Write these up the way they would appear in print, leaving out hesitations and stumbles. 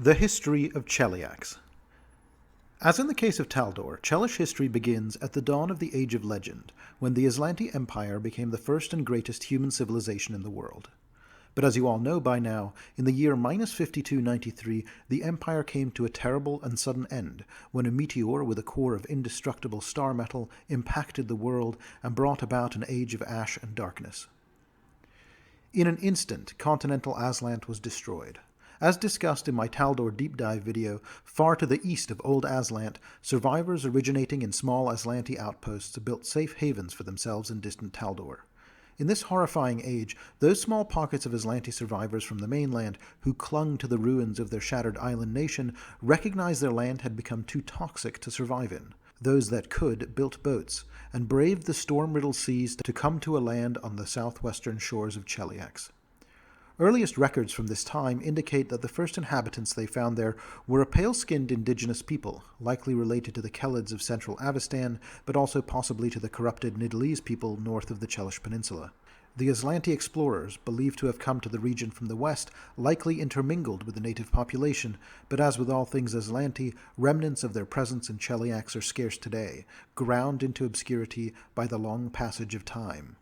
The History of Cheliax. As in the case of Taldor, Chelish history begins at the dawn of the Age of Legend, when the Aslanti Empire became the first and greatest human civilization in the world. But as you all know by now, in the year minus 5293, the Empire came to a terrible and sudden end, when a meteor with a core of indestructible star metal impacted the world and brought about an age of ash and darkness. In an instant, continental Aslant was destroyed. As discussed in my Taldor deep dive video, far to the east of Old Aslant, survivors originating in small Aslanti outposts built safe havens for themselves in distant Taldor. In this horrifying age, those small pockets of Aslanti survivors from the mainland who clung to the ruins of their shattered island nation recognized their land had become too toxic to survive in. Those that could built boats, and braved the storm-riddled seas to come to a land on the southwestern shores of Cheliax. Earliest records from this time indicate that the first inhabitants they found there were a pale-skinned indigenous people, likely related to the Khelids of central Avestan, but also possibly to the corrupted Nidalese people north of the Chelish Peninsula. The Aslanti explorers, believed to have come to the region from the west, likely intermingled with the native population, but as with all things Aslanti, remnants of their presence in Cheliax are scarce today, ground into obscurity by the long passage of time.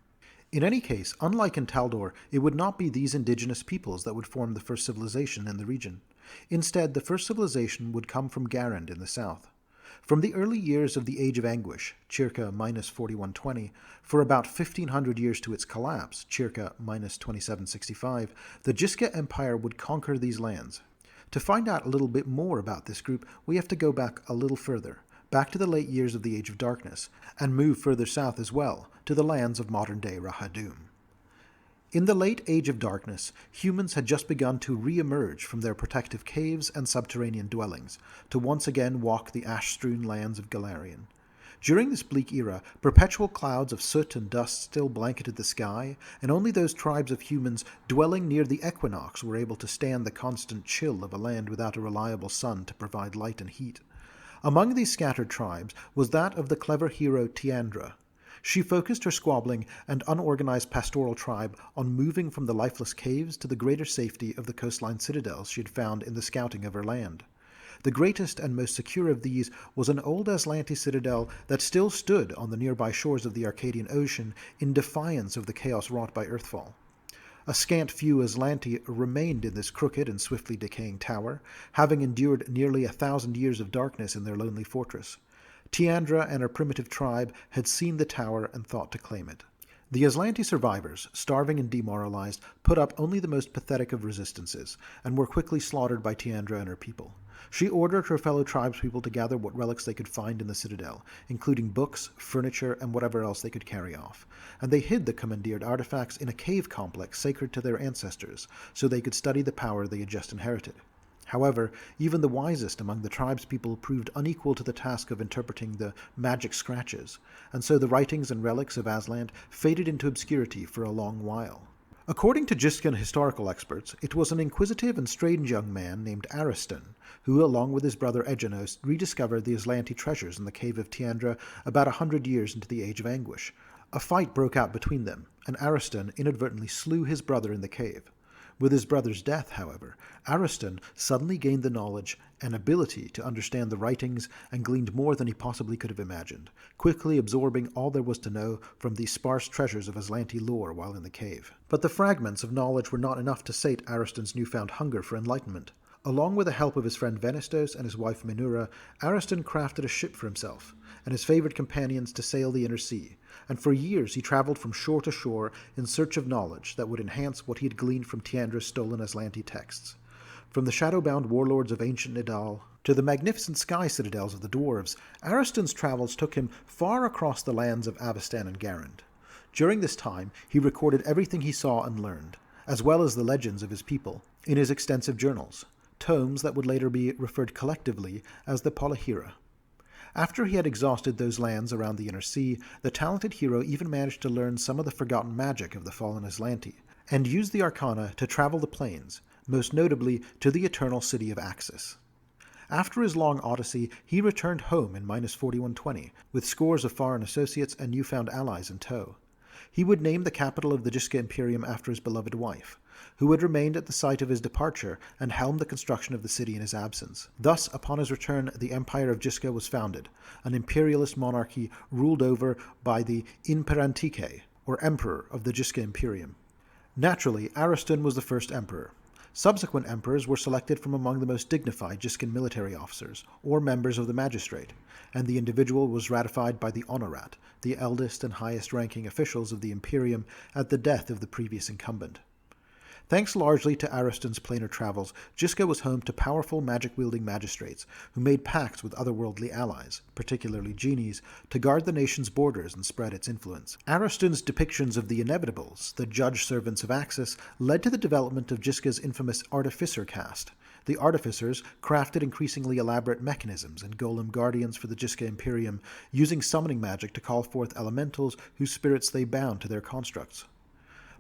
In any case, unlike in Taldor, it would not be these indigenous peoples that would form the first civilization in the region. Instead, the first civilization would come from Garand in the south. From the early years of the Age of Anguish, circa minus 4120, for about 1500 years to its collapse, circa minus 2765, the Jiska Empire would conquer these lands. To find out a little bit more about this group, we have to go back a little further, back to the late years of the Age of Darkness, and move further south as well, to the lands of modern-day Rahadum. In the late Age of Darkness, humans had just begun to re-emerge from their protective caves and subterranean dwellings, to once again walk the ash-strewn lands of Galarian. During this bleak era, perpetual clouds of soot and dust still blanketed the sky, and only those tribes of humans dwelling near the equinox were able to stand the constant chill of a land without a reliable sun to provide light and heat. Among these scattered tribes was that of the clever hero Tiandra. She focused her squabbling and unorganized pastoral tribe on moving from the lifeless caves to the greater safety of the coastline citadels she had found in the scouting of her land. The greatest and most secure of these was an old Aslanti citadel that still stood on the nearby shores of the Arcadian Ocean in defiance of the chaos wrought by Earthfall. A scant few Aslanti remained in this crooked and swiftly decaying tower, having endured nearly 1,000 years of darkness in their lonely fortress. Tiandra and her primitive tribe had seen the tower and thought to claim it. The Aslanti survivors, starving and demoralized, put up only the most pathetic of resistances, and were quickly slaughtered by Tiandra and her people. She ordered her fellow tribespeople to gather what relics they could find in the citadel, including books, furniture, and whatever else they could carry off, and they hid the commandeered artifacts in a cave complex sacred to their ancestors, so they could study the power they had just inherited. However, even the wisest among the tribespeople proved unequal to the task of interpreting the magic scratches, and so the writings and relics of Aslant faded into obscurity for a long while. According to Jiskan historical experts, it was an inquisitive and strange young man named Ariston who, along with his brother Egenos, rediscovered the Aslanti treasures in the cave of Tiandra about 100 years into the Age of Anguish. A fight broke out between them, and Ariston inadvertently slew his brother in the cave. With his brother's death, however, Ariston suddenly gained the knowledge and ability to understand the writings and gleaned more than he possibly could have imagined, quickly absorbing all there was to know from these sparse treasures of Aslanti lore while in the cave. But the fragments of knowledge were not enough to sate Ariston's newfound hunger for enlightenment. Along with the help of his friend Venestos and his wife Menura, Ariston crafted a ship for himself and his favored companions to sail the inner sea, and for years he traveled from shore to shore in search of knowledge that would enhance what he had gleaned from Tiandra's stolen Aslanti texts. From the shadow-bound warlords of ancient Nidal to the magnificent sky citadels of the dwarves, Ariston's travels took him far across the lands of Avestan and Garand. During this time, he recorded everything he saw and learned, as well as the legends of his people, in his extensive journals, tomes that would later be referred collectively as the Polyhera. After he had exhausted those lands around the inner sea, the talented hero even managed to learn some of the forgotten magic of the fallen Aslanti, and used the arcana to travel the plains, most notably to the eternal city of Axis. After his long odyssey, he returned home in minus 4120, with scores of foreign associates and newfound allies in tow. He would name the capital of the Jiska Imperium after his beloved wife, who had remained at the site of his departure and helmed the construction of the city in his absence. Thus, upon his return, the Empire of Jiska was founded, an imperialist monarchy ruled over by the Imperantike, or Emperor of the Jiska Imperium. Naturally, Ariston was the first emperor. Subsequent emperors were selected from among the most dignified Jiscan military officers, or members of the magistrate, and the individual was ratified by the Honorat, the eldest and highest-ranking officials of the Imperium, at the death of the previous incumbent. Thanks largely to Ariston's planar travels, Jiska was home to powerful magic-wielding magistrates who made pacts with otherworldly allies, particularly genies, to guard the nation's borders and spread its influence. Ariston's depictions of the inevitables, the judge-servants of Axis, led to the development of Jiska's infamous Artificer caste. The Artificers crafted increasingly elaborate mechanisms and golem guardians for the Jiska Imperium, using summoning magic to call forth elementals whose spirits they bound to their constructs.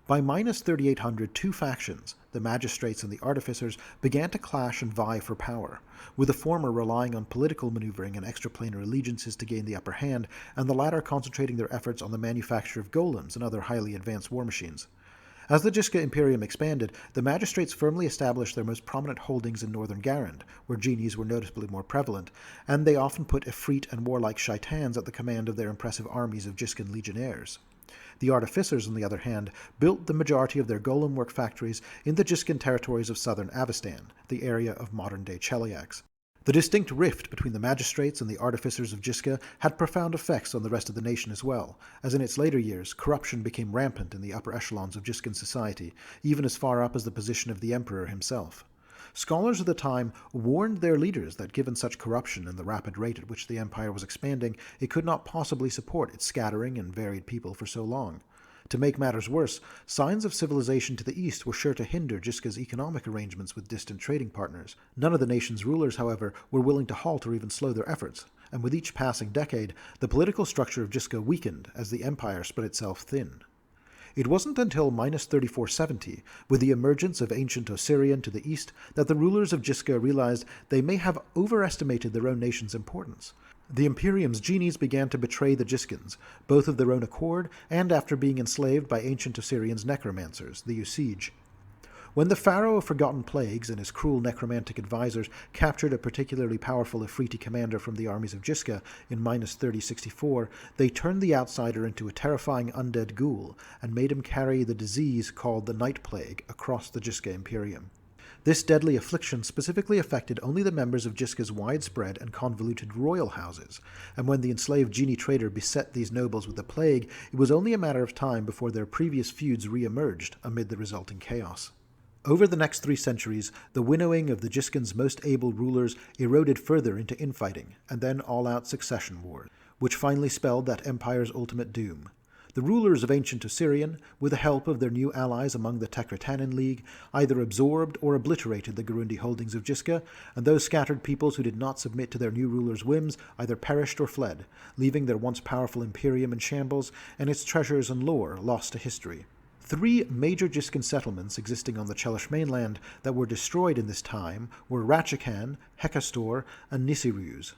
By minus 3800, two factions, the magistrates and the artificers, began to clash and vie for power, with the former relying on political maneuvering and extraplanar allegiances to gain the upper hand, and the latter concentrating their efforts on the manufacture of golems and other highly advanced war machines. As the Jiska Imperium expanded, the magistrates firmly established their most prominent holdings in northern Garand, where genies were noticeably more prevalent, and they often put Efreet and warlike Shaitans at the command of their impressive armies of Jiscan legionnaires. The Artificers, on the other hand, built the majority of their golem work factories in the Jiscan territories of southern Avestan, the area of modern-day Cheliax. The distinct rift between the magistrates and the artificers of Jiska had profound effects on the rest of the nation as well, as in its later years corruption became rampant in the upper echelons of Jiscan society, even as far up as the position of the emperor himself. Scholars of the time warned their leaders that given such corruption and the rapid rate at which the empire was expanding, it could not possibly support its scattering and varied people for so long. To make matters worse, signs of civilization to the east were sure to hinder Jiska's economic arrangements with distant trading partners. None of the nation's rulers, however, were willing to halt or even slow their efforts, and with each passing decade, the political structure of Jiska weakened as the empire spread itself thin. It wasn't until minus 3470, with the emergence of ancient Osirian to the east, that the rulers of Jiska realized they may have overestimated their own nation's importance. The Imperium's genies began to betray the Jiskans, both of their own accord and after being enslaved by ancient Osirian's necromancers, the Usige. When the Pharaoh of Forgotten Plagues and his cruel necromantic advisors captured a particularly powerful Efreeti commander from the armies of Jiska in minus 3064, they turned the outsider into a terrifying undead ghoul and made him carry the disease called the Night Plague across the Jiska Imperium. This deadly affliction specifically affected only the members of Jiska's widespread and convoluted royal houses, and when the enslaved genie trader beset these nobles with the plague, it was only a matter of time before their previous feuds re-emerged amid the resulting chaos. Over the next 3 centuries, the winnowing of the Jiscan's most able rulers eroded further into infighting, and then all-out succession wars, which finally spelled that empire's ultimate doom. The rulers of ancient Osirian, with the help of their new allies among the Tekratanin League, either absorbed or obliterated the Gurundi holdings of Jiska, and those scattered peoples who did not submit to their new rulers' whims either perished or fled, leaving their once powerful imperium in shambles and its treasures and lore lost to history. 3 major Jiscan settlements existing on the Chelish mainland that were destroyed in this time were Ratchakan, Hekastor, and Nisiruz.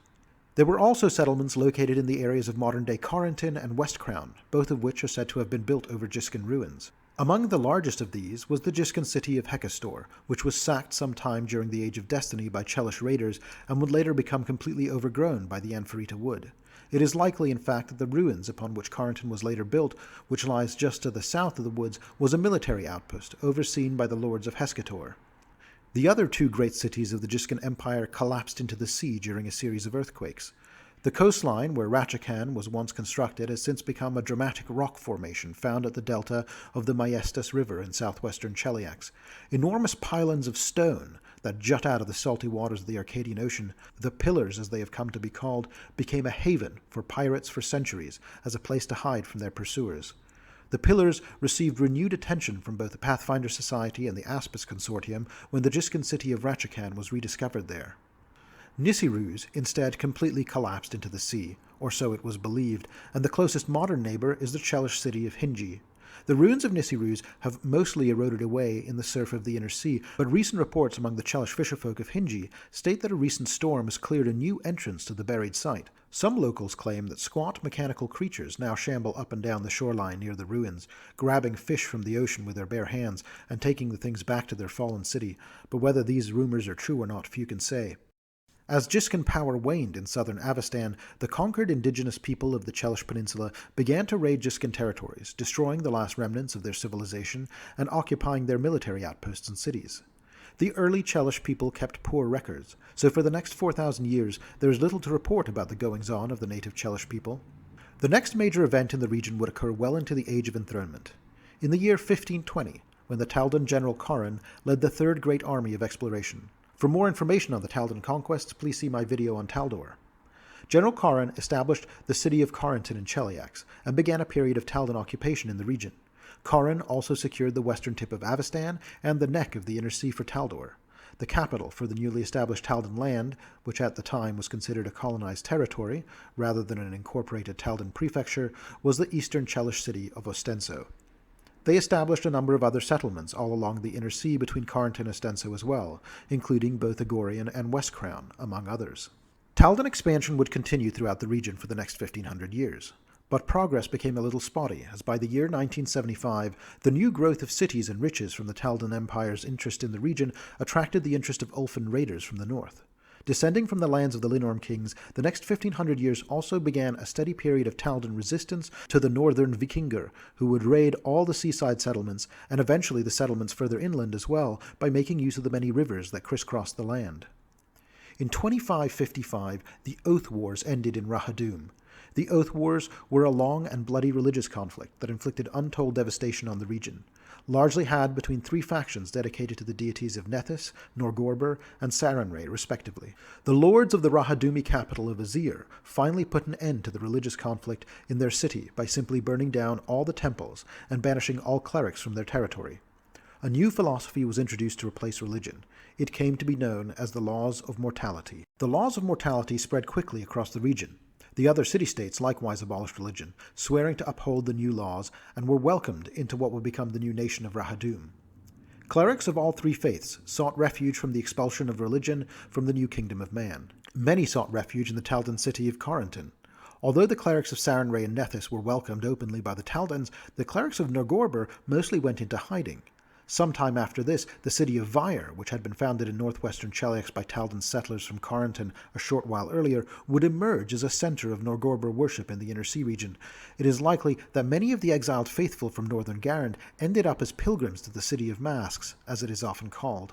There were also settlements located in the areas of modern-day Corentin and West Crown, both of which are said to have been built over Jiscan ruins. Among the largest of these was the Jiscan city of Hekastor, which was sacked sometime during the Age of Destiny by Chelish raiders and would later become completely overgrown by the Anfarita wood. It is likely, in fact, that the ruins upon which Corentin was later built, which lies just to the south of the woods, was a military outpost overseen by the lords of Heskator. The other 2 great cities of the Jiscan Empire collapsed into the sea during a series of earthquakes. The coastline, where Ratchakan was once constructed, has since become a dramatic rock formation found at the delta of the Maestas River in southwestern Cheliax. Enormous pylons of stone that jut out of the salty waters of the Arcadian Ocean, the Pillars as they have come to be called, became a haven for pirates for centuries as a place to hide from their pursuers. The Pillars received renewed attention from both the Pathfinder Society and the Aspis Consortium when the Jiscan city of Ratchakan was rediscovered there. Nisiruz instead completely collapsed into the sea, or so it was believed, and the closest modern neighbor is the Chelish city of Hinji. The ruins of Nisirus have mostly eroded away in the surf of the inner sea, but recent reports among the Chelish fisherfolk of Hingi state that a recent storm has cleared a new entrance to the buried site. Some locals claim that squat mechanical creatures now shamble up and down the shoreline near the ruins, grabbing fish from the ocean with their bare hands and taking the things back to their fallen city, but whether these rumors are true or not, few can say. As Jiskin power waned in southern Avestan, the conquered indigenous people of the Chelish Peninsula began to raid Jiskin territories, destroying the last remnants of their civilization and occupying their military outposts and cities. The early Chelish people kept poor records, so for the next 4,000 years there is little to report about the goings-on of the native Chelish people. The next major event in the region would occur well into the Age of Enthronement. In the year 1520, when the Taldan general Corin led the Third Great Army of Exploration. For more information on the Taldan conquests, please see my video on Taldor. General Corin established the city of Corentin in Cheliax and began a period of Taldan occupation in the region. Corin also secured the western tip of Avestan and the neck of the inner sea for Taldor. The capital for the newly established Taldan land, which at the time was considered a colonized territory rather than an incorporated Taldan prefecture, was the eastern Chelish city of Ostenso. They established a number of other settlements all along the inner sea between Corentin and Ostenso as well, including both Agorian and West Crown, among others. Taldan expansion would continue throughout the region for the next 1,500 years. But progress became a little spotty, as by the year 1975, the new growth of cities and riches from the Taldan Empire's interest in the region attracted the interest of Ulfin raiders from the north. Descending from the lands of the Linorm kings, the next 1,500 years also began a steady period of Taldan resistance to the northern Vikingur, who would raid all the seaside settlements, and eventually the settlements further inland as well, by making use of the many rivers that crisscrossed the land. In 2555, the Oath Wars ended in Rahadum. The Oath Wars were a long and bloody religious conflict that inflicted untold devastation on the region, largely had between three factions dedicated to the deities of Nethys, Norgorber, and Sarenrae, respectively. The lords of the Rahadumi capital of Azir finally put an end to the religious conflict in their city by simply burning down all the temples and banishing all clerics from their territory. A new philosophy was introduced to replace religion. It came to be known as the Laws of Mortality. The Laws of Mortality spread quickly across the region. The other city-states likewise abolished religion, swearing to uphold the new laws, and were welcomed into what would become the new nation of Rahadum. Clerics of all three faiths sought refuge from the expulsion of religion from the new kingdom of man. Many sought refuge in the Taldan city of Corentin. Although the clerics of Sarenrae and Nethys were welcomed openly by the Taldans, the clerics of Norgorber mostly went into hiding. Sometime after this, the city of Vyre, which had been founded in northwestern Cheliax by Taldan settlers from Corentin a short while earlier, would emerge as a center of Norgorber worship in the inner sea region. It is likely that many of the exiled faithful from northern Garand ended up as pilgrims to the City of Masks, as it is often called.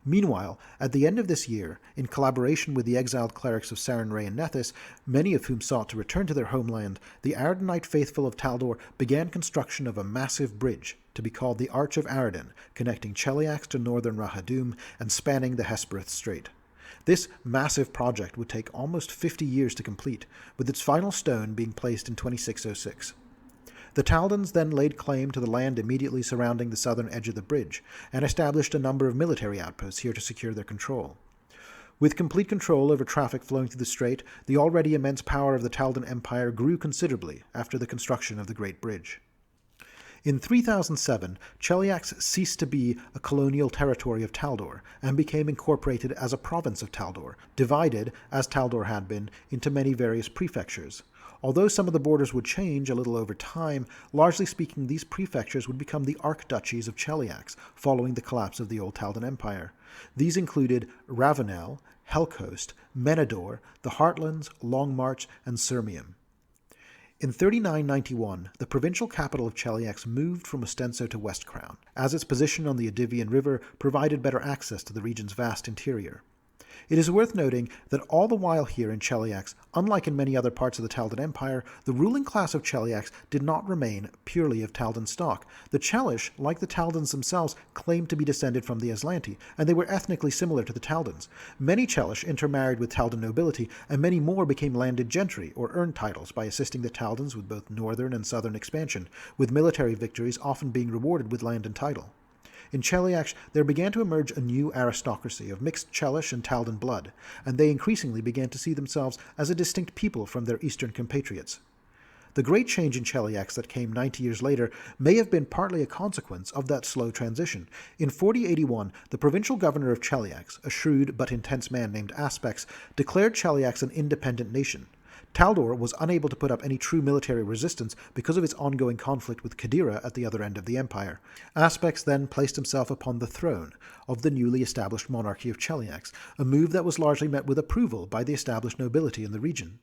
Meanwhile, at the end of this year, in collaboration with the exiled clerics of Sarenrae and Nethys, many of whom sought to return to their homeland, the Ardenite faithful of Taldor began construction of a massive bridge, to be called the Arch of Arden, connecting Cheliax to northern Rahadum and spanning the Hespereth Strait. This massive project would take almost 50 years to complete, with its final stone being placed in 2606. The Taldans then laid claim to the land immediately surrounding the southern edge of the bridge, and established a number of military outposts here to secure their control. With complete control over traffic flowing through the strait, the already immense power of the Taldan Empire grew considerably after the construction of the Great Bridge. In 3007, Cheliax ceased to be a colonial territory of Taldor, and became incorporated as a province of Taldor, divided, as Taldor had been, into many various prefectures. Although some of the borders would change a little over time, largely speaking these prefectures would become the archduchies of Cheliax, following the collapse of the old Taldan Empire. These included Ravounel, Hellcoast, Menador, the Heartlands, Longmarch, and Sirmium. In 3991, the provincial capital of Cheliax moved from Ostenso to West Crown, as its position on the Adivian River provided better access to the region's vast interior. It is worth noting that all the while here in Cheliax, unlike in many other parts of the Taldan Empire, the ruling class of Cheliax did not remain purely of Taldan stock. The Chelish, like the Taldans themselves, claimed to be descended from the Aslanti, and they were ethnically similar to the Taldans. Many Chelish intermarried with Taldan nobility, and many more became landed gentry, or earned titles, by assisting the Taldans with both northern and southern expansion, with military victories often being rewarded with land and title. In Cheliax, there began to emerge a new aristocracy of mixed Chelish and Taldan blood, and they increasingly began to see themselves as a distinct people from their eastern compatriots. The The great change in Cheliax that came 90 years later may have been partly a consequence of that slow transition. In 4081, the provincial governor of Cheliax, a shrewd but intense man named Aspect, declared Cheliax an independent nation. Taldor was unable to put up any true military resistance because of its ongoing conflict with Qadira at the other end of the empire. Aspect then placed himself upon the throne of the newly established monarchy of Cheliax, a move that was largely met with approval by the established nobility in the region.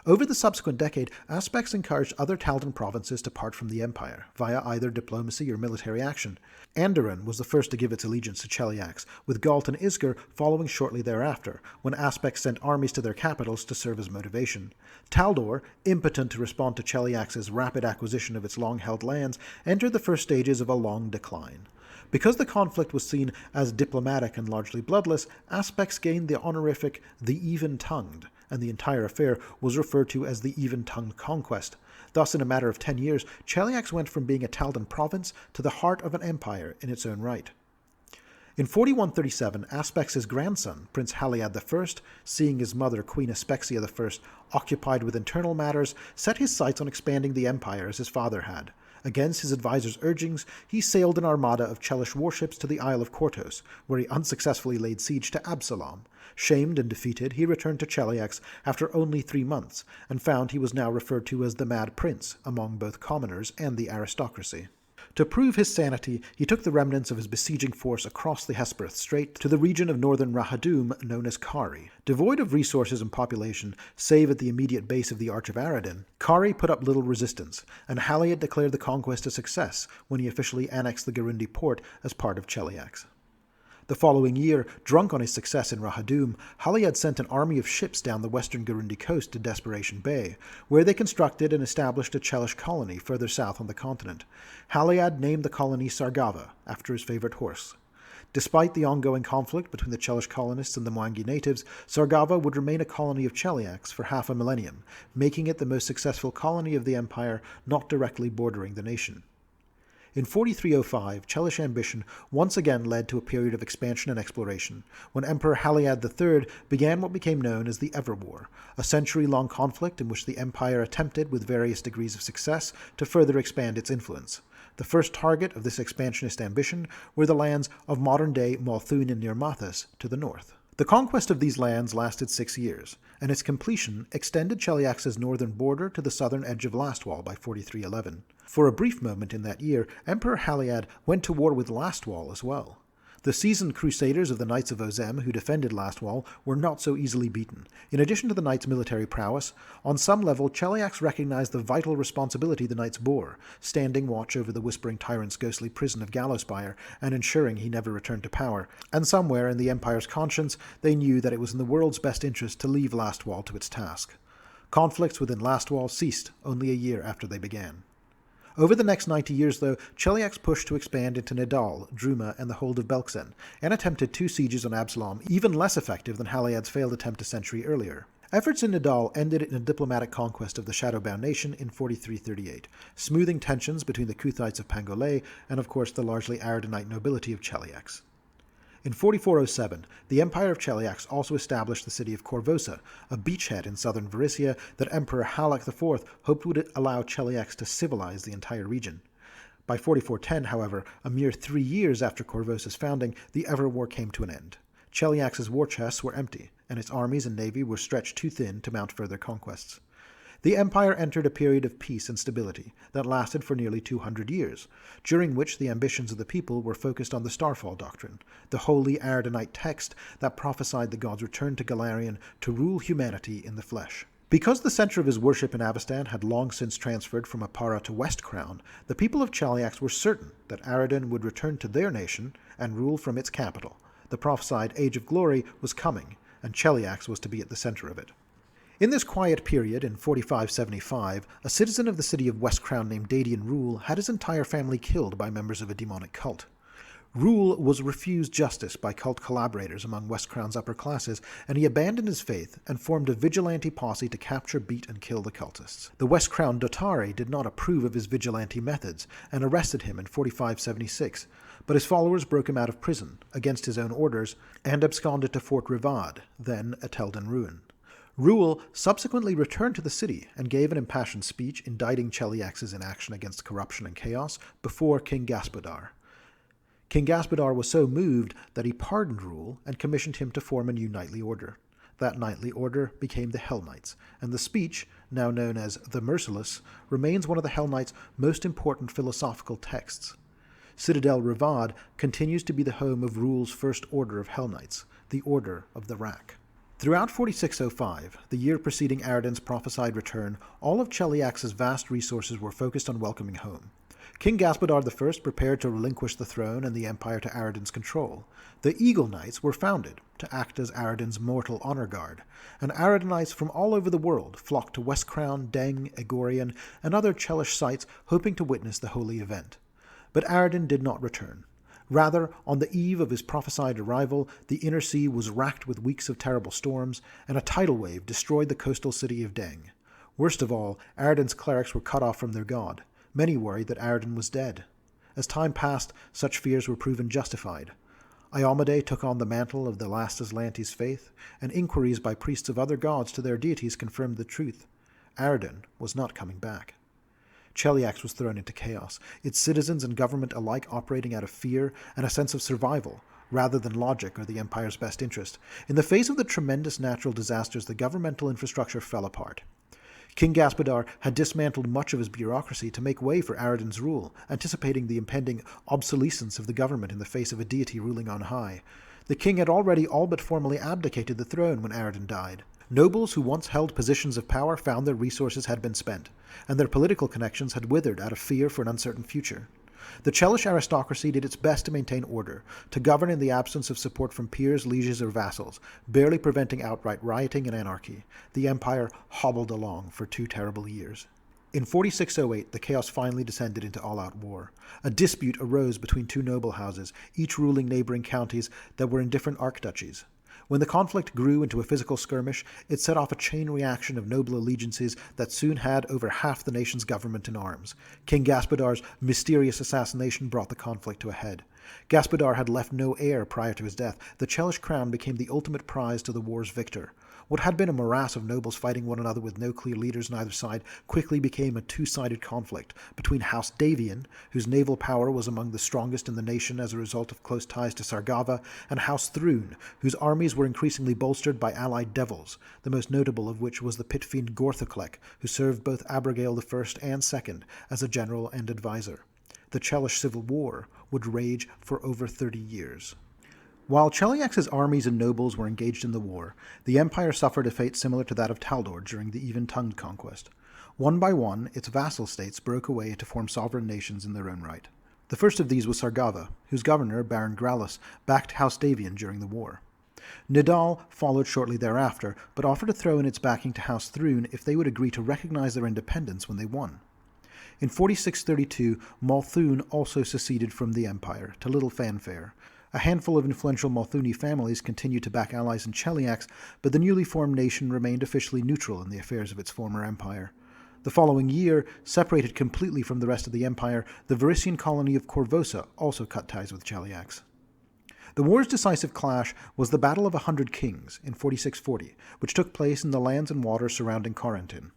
Over the subsequent decade, Aspect encouraged other Taldan provinces to part from the empire, via either diplomacy or military action. Andoran was the first to give its allegiance to Cheliax, with Galt and Isger following shortly thereafter, when Aspect sent armies to their capitals to serve as motivation. Taldor, impotent to respond to Cheliax's rapid acquisition of its long-held lands, entered the first stages of a long decline. Because the conflict was seen as diplomatic and largely bloodless, Aspect gained the honorific the Even-Tongued, and the entire affair was referred to as the Even-Tongued Conquest. Thus, in a matter of 10 years, Cheliax went from being a Taldan province to the heart of an empire in its own right. In 4137, Aspect's grandson, Prince Haliad I, seeing his mother, Queen Aspexia I, occupied with internal matters, set his sights on expanding the empire as his father had. Against his advisors' urgings, he sailed an armada of Chelish warships to the Isle of Kortos, where he unsuccessfully laid siege to Absalom. Shamed and defeated, he returned to Cheliax after only 3 months, and found he was now referred to as the Mad Prince among both commoners and the aristocracy. To prove his sanity, he took the remnants of his besieging force across the Hesperus Strait to the region of northern Rahadum known as Kari. Devoid of resources and population, save at the immediate base of the Arch of Aradin, Kari put up little resistance, and Haliad declared the conquest a success when he officially annexed the Garundi port as part of Cheliax. The following year, drunk on his success in Rahadum, Haliad sent an army of ships down the western Garundi coast to Desperation Bay, where they constructed and established a Chelish colony further south on the continent. Haliad named the colony Sargava, after his favorite horse. Despite the ongoing conflict between the Chelish colonists and the Mwangi natives, Sargava would remain a colony of Cheliax for half a millennium, making it the most successful colony of the empire not directly bordering the nation. In 4305, Chelish ambition once again led to a period of expansion and exploration, when Emperor Haliad III began what became known as the Ever War, a century-long conflict in which the empire attempted, with various degrees of success, to further expand its influence. The first target of this expansionist ambition were the lands of modern-day Malthun and Nirmathas to the north. The conquest of these lands lasted 6 years, and its completion extended Cheliax's northern border to the southern edge of Lastwall by 4311. For a brief moment in that year, Emperor Haliad went to war with Lastwall as well. The seasoned crusaders of the Knights of Ozem who defended Lastwall were not so easily beaten. In addition to the knights' military prowess, on some level Cheliax recognized the vital responsibility the knights bore, standing watch over the Whispering Tyrant's ghostly prison of Gallowspire and ensuring he never returned to power. And somewhere in the Empire's conscience, they knew that it was in the world's best interest to leave Lastwall to its task. Conflicts within Lastwall ceased only a year after they began. Over the next 90 years, though, Cheliax pushed to expand into Nidal, Druma, and the hold of Belkzen, and attempted 2 sieges on Absalom, even less effective than Haliad's failed attempt a century earlier. Efforts in Nidal ended in a diplomatic conquest of the Shadowbound nation in 4338, smoothing tensions between the Kuthites of Pangolay and, of course, the largely Aradinite nobility of Cheliax. In 4407, the Empire of Cheliax also established the city of Korvosa, a beachhead in southern Varissia that Emperor Halak IV hoped would allow Cheliax to civilize the entire region. By 4410, however, a mere 3 years after Korvosa's founding, the Ever War came to an end. Cheliax's war chests were empty, and its armies and navy were stretched too thin to mount further conquests. The empire entered a period of peace and stability that lasted for nearly 200 years, during which the ambitions of the people were focused on the Starfall Doctrine, the holy Aradinite text that prophesied the god's return to Galarian to rule humanity in the flesh. Because the center of his worship in Avestan had long since transferred from Apara to West Crown, the people of Cheliax were certain that Aradin would return to their nation and rule from its capital. The prophesied Age of Glory was coming, and Cheliax was to be at the center of it. In this quiet period, in 4575, a citizen of the city of West Crown named Dadian Rule had his entire family killed by members of a demonic cult. Rule was refused justice by cult collaborators among West Crown's upper classes, and he abandoned his faith and formed a vigilante posse to capture, beat, and kill the cultists. The West Crown Dotari did not approve of his vigilante methods and arrested him in 4576, but his followers broke him out of prison, against his own orders, and absconded to Fort Rivad, then a Teldan ruin. Ravounel subsequently returned to the city and gave an impassioned speech indicting Cheliax's inaction against corruption and chaos before King Gaspadar. King Gaspadar was so moved that he pardoned Ravounel and commissioned him to form a new knightly order. That knightly order became the Hell Knights, and the speech, now known as the Merciless, remains one of the Hell Knights' most important philosophical texts. Citadel Ravad continues to be the home of Ravounel's first order of Hell Knights, the Order of the Rack. Throughout 4605, the year preceding Aroden's prophesied return, all of Cheliax's vast resources were focused on welcoming home. King Gaspadar I prepared to relinquish the throne and the empire to Aroden's control. The Eagle Knights were founded to act as Aroden's mortal honor guard, and Arodenites from all over the world flocked to Westcrown, Deng, Egorian, and other Chelish sites hoping to witness the holy event. But Aroden did not return. Rather, on the eve of his prophesied arrival, the inner sea was racked with weeks of terrible storms, and a tidal wave destroyed the coastal city of Deng. Worst of all, Aroden's clerics were cut off from their god. Many worried that Aroden was dead. As time passed, such fears were proven justified. Iomedae took on the mantle of the last Aslantes faith, and inquiries by priests of other gods to their deities confirmed the truth. Aroden was not coming back. Cheliax was thrown into chaos, its citizens and government alike operating out of fear and a sense of survival, rather than logic or the Empire's best interest. In the face of the tremendous natural disasters, the governmental infrastructure fell apart. King Gaspadar had dismantled much of his bureaucracy to make way for Aroden's rule, anticipating the impending obsolescence of the government in the face of a deity ruling on high. The king had already all but formally abdicated the throne when Aroden died. Nobles who once held positions of power found their resources had been spent, and their political connections had withered out of fear for an uncertain future. The Chelish aristocracy did its best to maintain order, to govern in the absence of support from peers, lieges, or vassals, barely preventing outright rioting and anarchy. The empire hobbled along for 2 terrible years. In 4608, the chaos finally descended into all-out war. A dispute arose between 2 noble houses, each ruling neighboring counties that were in different archduchies. When the conflict grew into a physical skirmish, it set off a chain reaction of noble allegiances that soon had over half the nation's government in arms. King Gaspadar's mysterious assassination brought the conflict to a head. Gaspadar had left no heir prior to his death. The Chelish crown became the ultimate prize to the war's victor. What had been a morass of nobles fighting one another with no clear leaders on either side quickly became a 2-sided conflict between House Davian, whose naval power was among the strongest in the nation as a result of close ties to Sargava, and House Thrune, whose armies were increasingly bolstered by allied devils, the most notable of which was the pit fiend Gorthoclek, who served both Abigail I and II as a general and advisor. The Chelish Civil War would rage for over 30 years. While Cheliax's armies and nobles were engaged in the war, the empire suffered a fate similar to that of Taldor during the even-tongued conquest. One by one, its vassal states broke away to form sovereign nations in their own right. The first of these was Sargava, whose governor, Baron Grallus, backed House Davian during the war. Nidal followed shortly thereafter, but offered to throw in its backing to House Thrune if they would agree to recognize their independence when they won. In 4632, Malthun also seceded from the empire, to little fanfare. A handful of influential Malthuni families continued to back allies in Cheliax, but the newly formed nation remained officially neutral in the affairs of its former empire. The following year, separated completely from the rest of the empire, the Varisian colony of Korvosa also cut ties with Cheliax. The war's decisive clash was the Battle of 100 Kings in 4640, which took place in the lands and waters surrounding Corentin.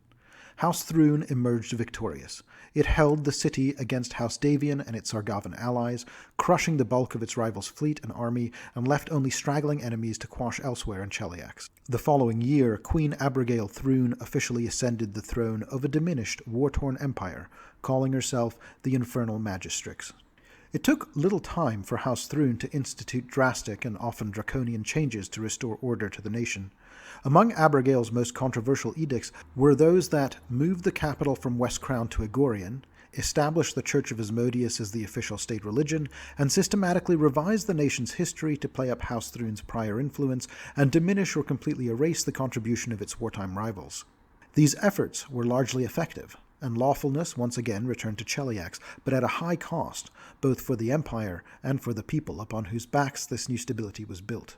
House Thrune emerged victorious. It held the city against House Davian and its Sargavan allies, crushing the bulk of its rival's fleet and army, and left only straggling enemies to quash elsewhere in Cheliax. The following year, Queen Abigail Thrune officially ascended the throne of a diminished, war-torn empire, calling herself the Infernal Magistrix. It took little time for House Thrune to institute drastic and often draconian changes to restore order to the nation. Among Abigail's most controversial edicts were those that moved the capital from Westcrown to Egorian, established the Church of Asmodeus as the official state religion, and systematically revised the nation's history to play up House Thrune's prior influence and diminish or completely erase the contribution of its wartime rivals. These efforts were largely effective, and lawfulness once again returned to Cheliax, but at a high cost, both for the empire and for the people upon whose backs this new stability was built.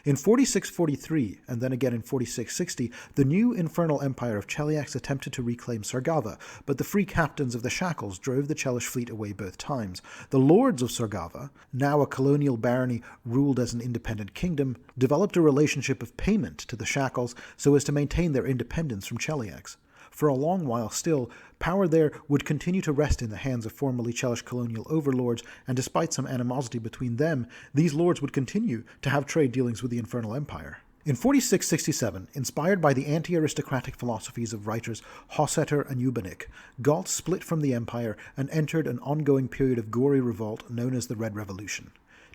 In 4643, and then again in 4660, the new Infernal Empire of Cheliax attempted to reclaim Sargava, but the free captains of the Shackles drove the Chelish fleet away both times. The lords of Sargava, now a colonial barony ruled as an independent kingdom, developed a relationship of payment to the Shackles so as to maintain their independence from Cheliax. For a long while still, power there would continue to rest in the hands of formerly Chelish colonial overlords, and despite some animosity between them, these lords would continue to have trade dealings with the Infernal Empire. In 4667, inspired by the anti-aristocratic philosophies of writers Hosseter and Ubanik, Gault split from the Empire and entered an ongoing period of gory revolt known as the Red Revolution.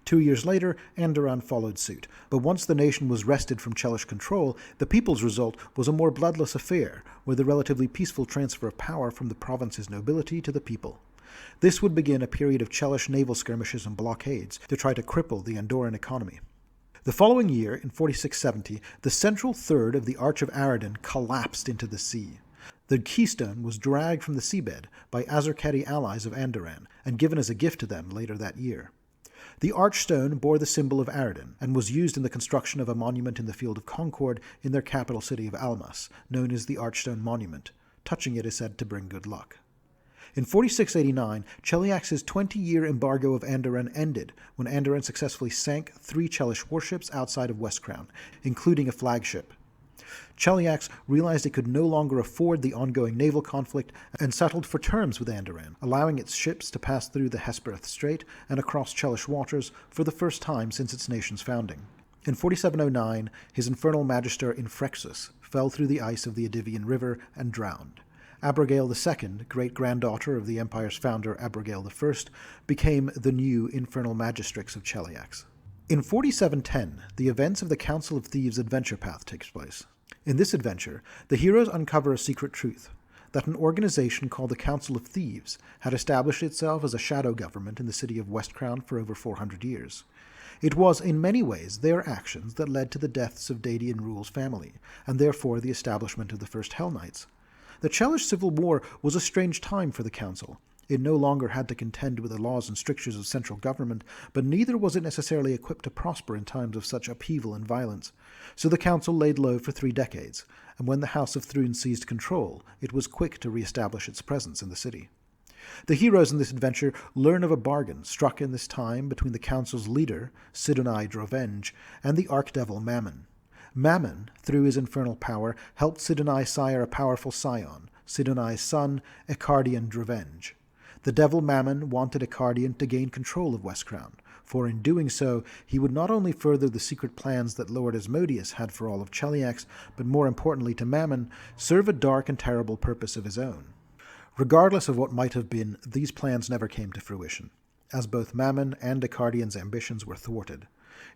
2 years later, Andoran followed suit, but once the nation was wrested from Chelish control, the people's result was a more bloodless affair, with a relatively peaceful transfer of power from the province's nobility to the people. This would begin a period of Chelish naval skirmishes and blockades to try to cripple the Andoran economy. The following year, in 4670, the central third of the Arch of Aradin collapsed into the sea. The keystone was dragged from the seabed by Azarketi allies of Andoran and given as a gift to them later that year. The archstone bore the symbol of Aradin and was used in the construction of a monument in the Field of Concord in their capital city of Almas, known as the Archstone Monument. Touching it is said to bring good luck. In 4689, Cheliax's 20-year embargo of Andoran ended when Andoran successfully sank 3 Chelish warships outside of Westcrown, including a flagship. Cheliax realized it could no longer afford the ongoing naval conflict and settled for terms with Andoran, allowing its ships to pass through the Hespereth Strait and across Chelish waters for the first time since its nation's founding. In 4709, his infernal magister Infrexus fell through the ice of the Adivian River and drowned. Abigail II, great-granddaughter of the Empire's founder Abigail I, became the new infernal magistrix of Cheliax. In 4710, the events of the Council of Thieves adventure path takes place. In this adventure, the heroes uncover a secret truth, that an organization called the Council of Thieves had established itself as a shadow government in the city of Westcrown for over 400 years. It was in many ways their actions that led to the deaths of Dadian Rule's family, and therefore the establishment of the First Hell Knights. The Chelish Civil War was a strange time for the Council. It no longer had to contend with the laws and strictures of central government, but neither was it necessarily equipped to prosper in times of such upheaval and violence. So the Council laid low for 3 decades, and when the House of Thrun seized control, it was quick to re-establish its presence in the city. The heroes in this adventure learn of a bargain struck in this time between the Council's leader, Sidonai Drovenge, and the Archdevil Mammon. Mammon, through his infernal power, helped Sidonai sire a powerful scion, Sidonai's son, Ecardian Drovenge. The devil Mammon wanted Ecardian to gain control of Westcrown, for in doing so he would not only further the secret plans that Lord Asmodeus had for all of Cheliax, but more importantly to Mammon, serve a dark and terrible purpose of his own. Regardless of what might have been, these plans never came to fruition, as both Mammon and Ecardian's ambitions were thwarted.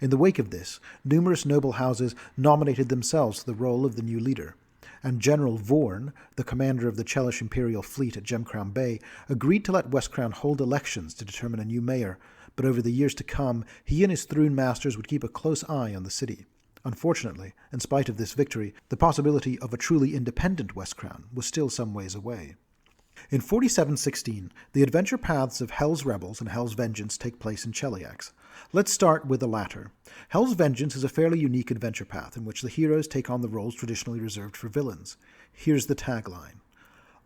In the wake of this, numerous noble houses nominated themselves to the role of the new leader, and General Vorn, the commander of the Chelish Imperial Fleet at Gemcrown Bay, agreed to let Westcrown hold elections to determine a new mayor, but over the years to come, he and his Thrun masters would keep a close eye on the city. Unfortunately, in spite of this victory, the possibility of a truly independent Westcrown was still some ways away. In 4716, the adventure paths of Hell's Rebels and Hell's Vengeance take place in Cheliax. Let's start with the latter. Hell's Vengeance is a fairly unique adventure path in which the heroes take on the roles traditionally reserved for villains. Here's the tagline.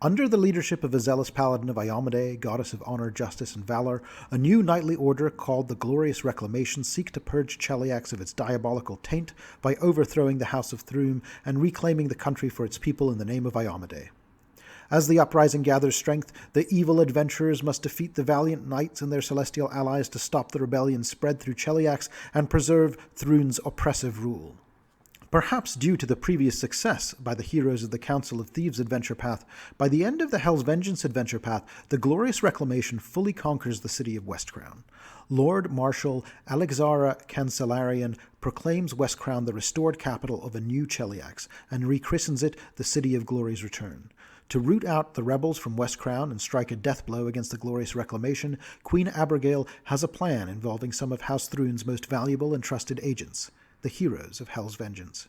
Under the leadership of a zealous paladin of Iomade, goddess of honor, justice, and valor, a new knightly order called the Glorious Reclamation seek to purge Cheliax of its diabolical taint by overthrowing the House of Thrun and reclaiming the country for its people in the name of Iomade. As the uprising gathers strength, the evil adventurers must defeat the valiant knights and their celestial allies to stop the rebellion spread through Cheliax and preserve Thrun's oppressive rule. Perhaps due to the previous success by the heroes of the Council of Thieves adventure path, by the end of the Hell's Vengeance adventure path, the Glorious Reclamation fully conquers the city of Westcrown. Lord Marshal Alexara Cancellarian proclaims Westcrown the restored capital of a new Cheliax and rechristens it the City of Glory's Return. To root out the rebels from Westcrown and strike a death blow against the Glorious Reclamation, Queen Abigail has a plan involving some of House Thrun's most valuable and trusted agents, the heroes of Hell's Vengeance.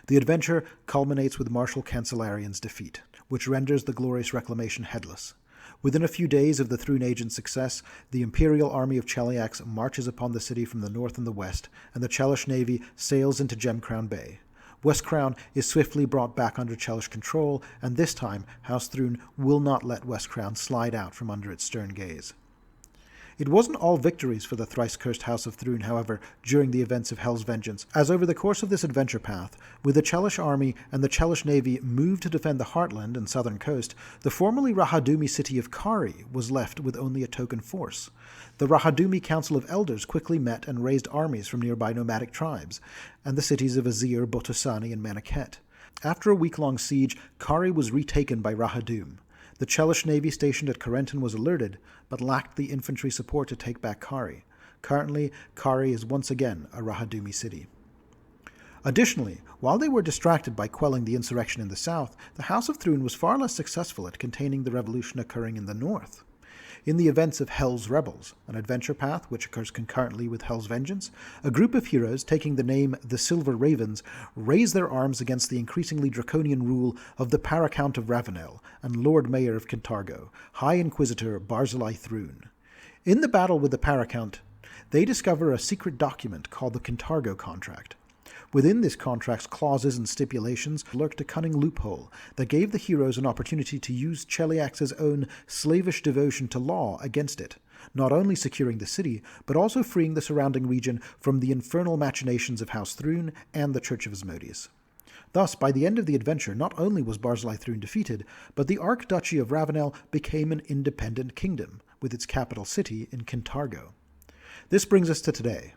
The adventure culminates with Marshal Cancellarian's defeat, which renders the Glorious Reclamation headless. Within a few days of the Thrune agent's success, the Imperial Army of Cheliax marches upon the city from the north and the west, and the Chelish navy sails into Gemcrown Bay. Westcrown is swiftly brought back under Chelish control, and this time House Thrune will not let Westcrown slide out from under its stern gaze. It wasn't all victories for the thrice-cursed House of Thrune, however, during the events of Hell's Vengeance, as over the course of this adventure path, with the Chelish army and the Chelish navy moved to defend the Heartland and southern coast, the formerly Rahadumi city of Kari was left with only a token force. The Rahadumi Council of Elders quickly met and raised armies from nearby nomadic tribes, and the cities of Azir, Botusani, and Maniket. After a week-long siege, Kari was retaken by Rahadum. The Chelish navy stationed at Corentin was alerted, but lacked the infantry support to take back Kari. Currently, Kari is once again a Rahadumi city. Additionally, while they were distracted by quelling the insurrection in the south, the House of Thrune was far less successful at containing the revolution occurring in the north. In the events of Hell's Rebels, an adventure path which occurs concurrently with Hell's Vengeance, a group of heroes taking the name the Silver Ravens raise their arms against the increasingly draconian rule of the Paracount of Ravounel and Lord Mayor of Kintargo, High Inquisitor Barzillai Thrune. In the battle with the Paracount, they discover a secret document called the Kintargo Contract. Within this contract's clauses and stipulations lurked a cunning loophole that gave the heroes an opportunity to use Cheliax's own slavish devotion to law against it, not only securing the city, but also freeing the surrounding region from the infernal machinations of House Thrune and the Church of Asmodeus. Thus, by the end of the adventure, not only was Barzillai Thrune defeated, but the Archduchy of Ravounel became an independent kingdom, with its capital city in Kintargo. This brings us to today.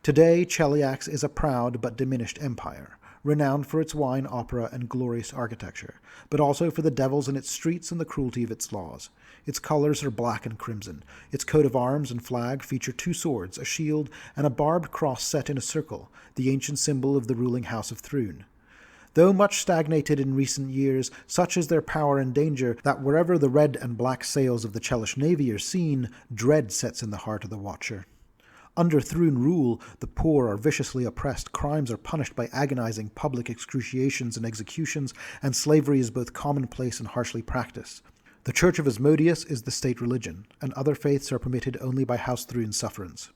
Today, Cheliax is a proud but diminished empire, renowned for its wine, opera, and glorious architecture, but also for the devils in its streets and the cruelty of its laws. Its colors are black and crimson. Its coat of arms and flag feature 2 swords, a shield, and a barbed cross set in a circle, the ancient symbol of the ruling House of Thrune. Though much stagnated in recent years, such is their power and danger that wherever the red and black sails of the Chelish navy are seen, dread sets in the heart of the watcher. Under Thrune rule, the poor are viciously oppressed, crimes are punished by agonizing public excruciations and executions, and slavery is both commonplace and harshly practiced. The Church of Asmodeus is the state religion, and other faiths are permitted only by House Thrune's sufferance.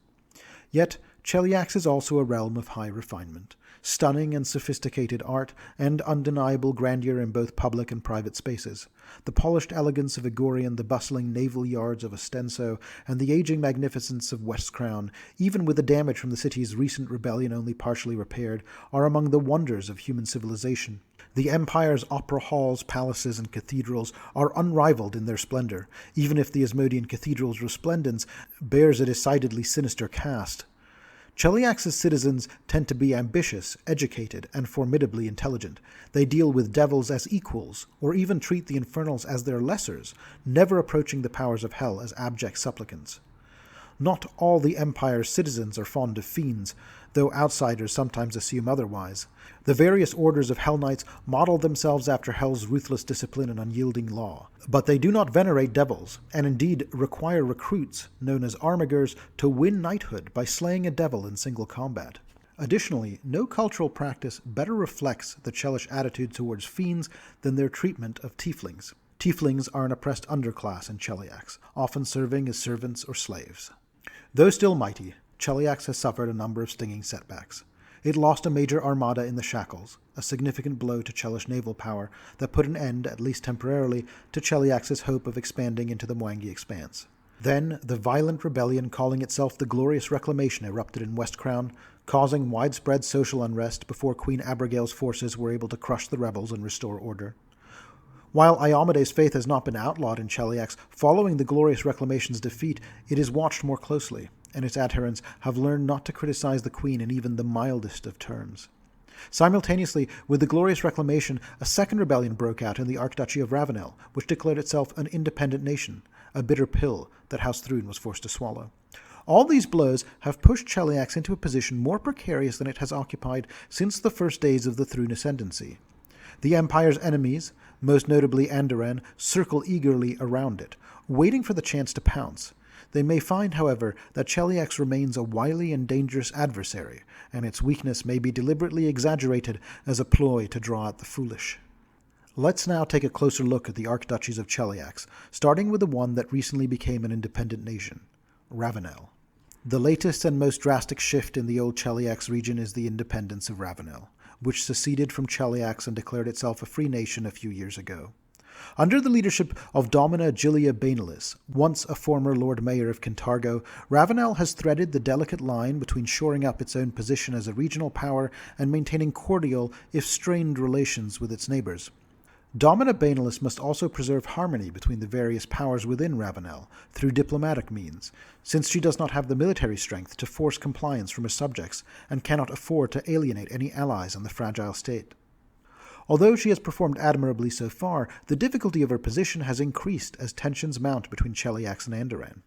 Yet, Cheliax is also a realm of high refinement, stunning and sophisticated art, and undeniable grandeur in both public and private spaces. The polished elegance of Egorian, the bustling naval yards of Ostenso, and the aging magnificence of Westcrown, even with the damage from the city's recent rebellion only partially repaired, are among the wonders of human civilization. The Empire's opera halls, palaces, and cathedrals are unrivaled in their splendor, even if the Asmodean cathedral's resplendence bears a decidedly sinister cast. Cheliax's citizens tend to be ambitious, educated, and formidably intelligent. They deal with devils as equals, or even treat the infernals as their lessers, never approaching the powers of hell as abject supplicants. Not all the Empire's citizens are fond of fiends, though outsiders sometimes assume otherwise. The various orders of Hell Knights model themselves after Hell's ruthless discipline and unyielding law. But they do not venerate devils, and indeed require recruits, known as armigers, to win knighthood by slaying a devil in single combat. Additionally, no cultural practice better reflects the Chelish attitude towards fiends than their treatment of tieflings. Tieflings are an oppressed underclass in Cheliax, often serving as servants or slaves. Though still mighty, Cheliax has suffered a number of stinging setbacks. It lost a major armada in the Shackles, a significant blow to Chelish naval power that put an end, at least temporarily, to Cheliax's hope of expanding into the Mwangi Expanse. Then, the violent rebellion calling itself the Glorious Reclamation erupted in Westcrown, causing widespread social unrest before Queen Abigail's forces were able to crush the rebels and restore order. While Iomede's faith has not been outlawed in Cheliax, following the Glorious Reclamation's defeat, it is watched more closely, and its adherents have learned not to criticize the Queen in even the mildest of terms. Simultaneously with the Glorious Reclamation, a second rebellion broke out in the Archduchy of Ravounel, which declared itself an independent nation, a bitter pill that House Thrune was forced to swallow. All these blows have pushed Cheliax into a position more precarious than it has occupied since the first days of the Thrune ascendancy. The Empire's enemies, most notably Andoran, circle eagerly around it, waiting for the chance to pounce. They may find, however, that Cheliax remains a wily and dangerous adversary, and its weakness may be deliberately exaggerated as a ploy to draw out the foolish. Let's now take a closer look at the Archduchies of Cheliax, starting with the one that recently became an independent nation, Ravounel. The latest and most drastic shift in the old Cheliax region is the independence of Ravounel, which seceded from Cheliax and declared itself a free nation a few years ago. Under the leadership of Domina Giulia Bainalis, once a former Lord Mayor of Kintargo, Ravounel has threaded the delicate line between shoring up its own position as a regional power and maintaining cordial, if strained, relations with its neighbours. Domina Bainalis must also preserve harmony between the various powers within Ravounel through diplomatic means, since she does not have the military strength to force compliance from her subjects and cannot afford to alienate any allies in the fragile state. Although she has performed admirably so far, the difficulty of her position has increased as tensions mount between Cheliax and Andoran.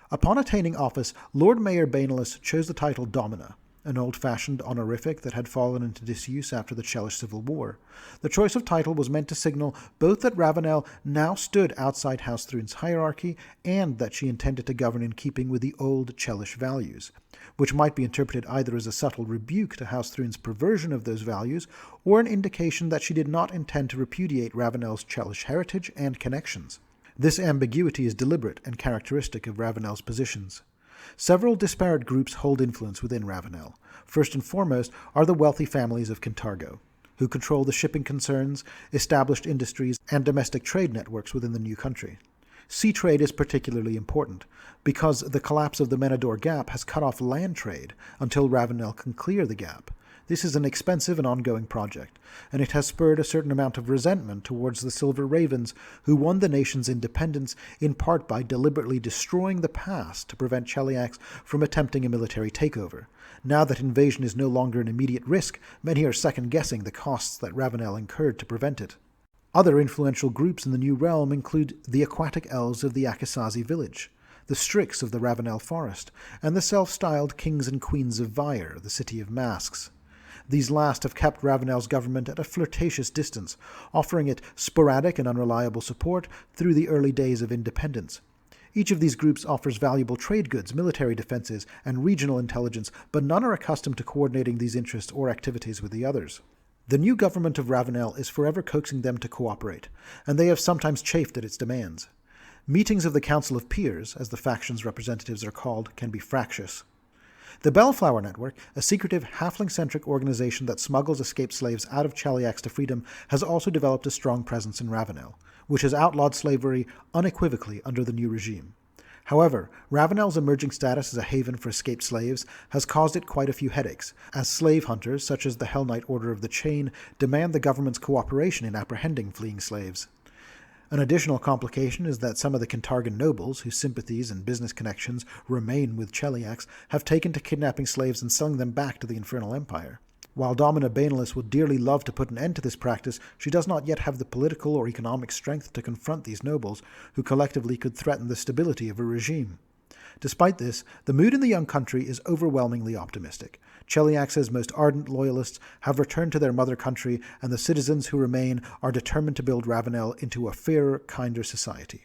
Upon attaining office, Lord Mayor Bainalis chose the title Domina, an old-fashioned honorific that had fallen into disuse after the Chelish Civil War. The choice of title was meant to signal both that Ravounel now stood outside House Thrune's hierarchy and that she intended to govern in keeping with the old Chelish values, which might be interpreted either as a subtle rebuke to House Thrune's perversion of those values or an indication that she did not intend to repudiate Ravounel's Chelish heritage and connections. This ambiguity is deliberate and characteristic of Ravounel's positions. Several disparate groups hold influence within Ravounel. First and foremost are the wealthy families of Kintargo, who control the shipping concerns, established industries, and domestic trade networks within the new country. Sea trade is particularly important, because the collapse of the Menador Gap has cut off land trade until Ravounel can clear the gap. This is an expensive and ongoing project, and it has spurred a certain amount of resentment towards the Silver Ravens, who won the nation's independence in part by deliberately destroying the past to prevent Cheliax from attempting a military takeover. Now that invasion is no longer an immediate risk, many are second-guessing the costs that Ravounel incurred to prevent it. Other influential groups in the new realm include the aquatic elves of the Akisazi village, the Strix of the Ravounel forest, and the self-styled kings and queens of Vyre, the city of masks. These last have kept Ravounel's government at a flirtatious distance, offering it sporadic and unreliable support through the early days of independence. Each of these groups offers valuable trade goods, military defenses, and regional intelligence, but none are accustomed to coordinating these interests or activities with the others. The new government of Ravounel is forever coaxing them to cooperate, and they have sometimes chafed at its demands. Meetings of the Council of Peers, as the faction's representatives are called, can be fractious. The Bellflower Network, a secretive, halfling-centric organization that smuggles escaped slaves out of Cheliax to freedom, has also developed a strong presence in Ravounel, which has outlawed slavery unequivocally under the new regime. However, Ravounel's emerging status as a haven for escaped slaves has caused it quite a few headaches, as slave hunters, such as the Hell Knight Order of the Chain, demand the government's cooperation in apprehending fleeing slaves. An additional complication is that some of the Kintargan nobles, whose sympathies and business connections remain with Cheliax, have taken to kidnapping slaves and selling them back to the Infernal Empire. While Domina Bainalis would dearly love to put an end to this practice, she does not yet have the political or economic strength to confront these nobles, who collectively could threaten the stability of her regime. Despite this, the mood in the young country is overwhelmingly optimistic. Cheliax's most ardent loyalists have returned to their mother country, and the citizens who remain are determined to build Ravounel into a fairer, kinder society.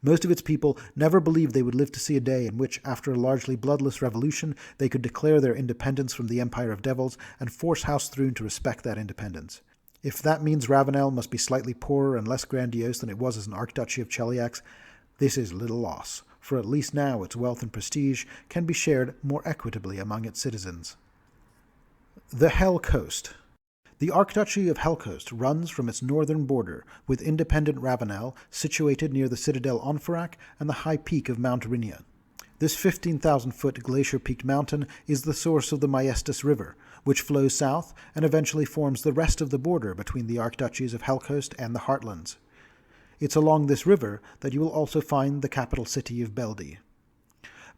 Most of its people never believed they would live to see a day in which, after a largely bloodless revolution, they could declare their independence from the Empire of Devils and force House Thrune to respect that independence. If that means Ravounel must be slightly poorer and less grandiose than it was as an Archduchy of Cheliax, this is little loss, for at least now its wealth and prestige can be shared more equitably among its citizens. The Hellcoast. The Archduchy of Hellcoast runs from its northern border, with independent Ravounel situated near the citadel Onfarak and the high peak of Mount Rinia. This 15,000-foot glacier-peaked mountain is the source of the Maestas River, which flows south and eventually forms the rest of the border between the Archduchies of Hellcoast and the Heartlands. It's along this river that you will also find the capital city of Beldie.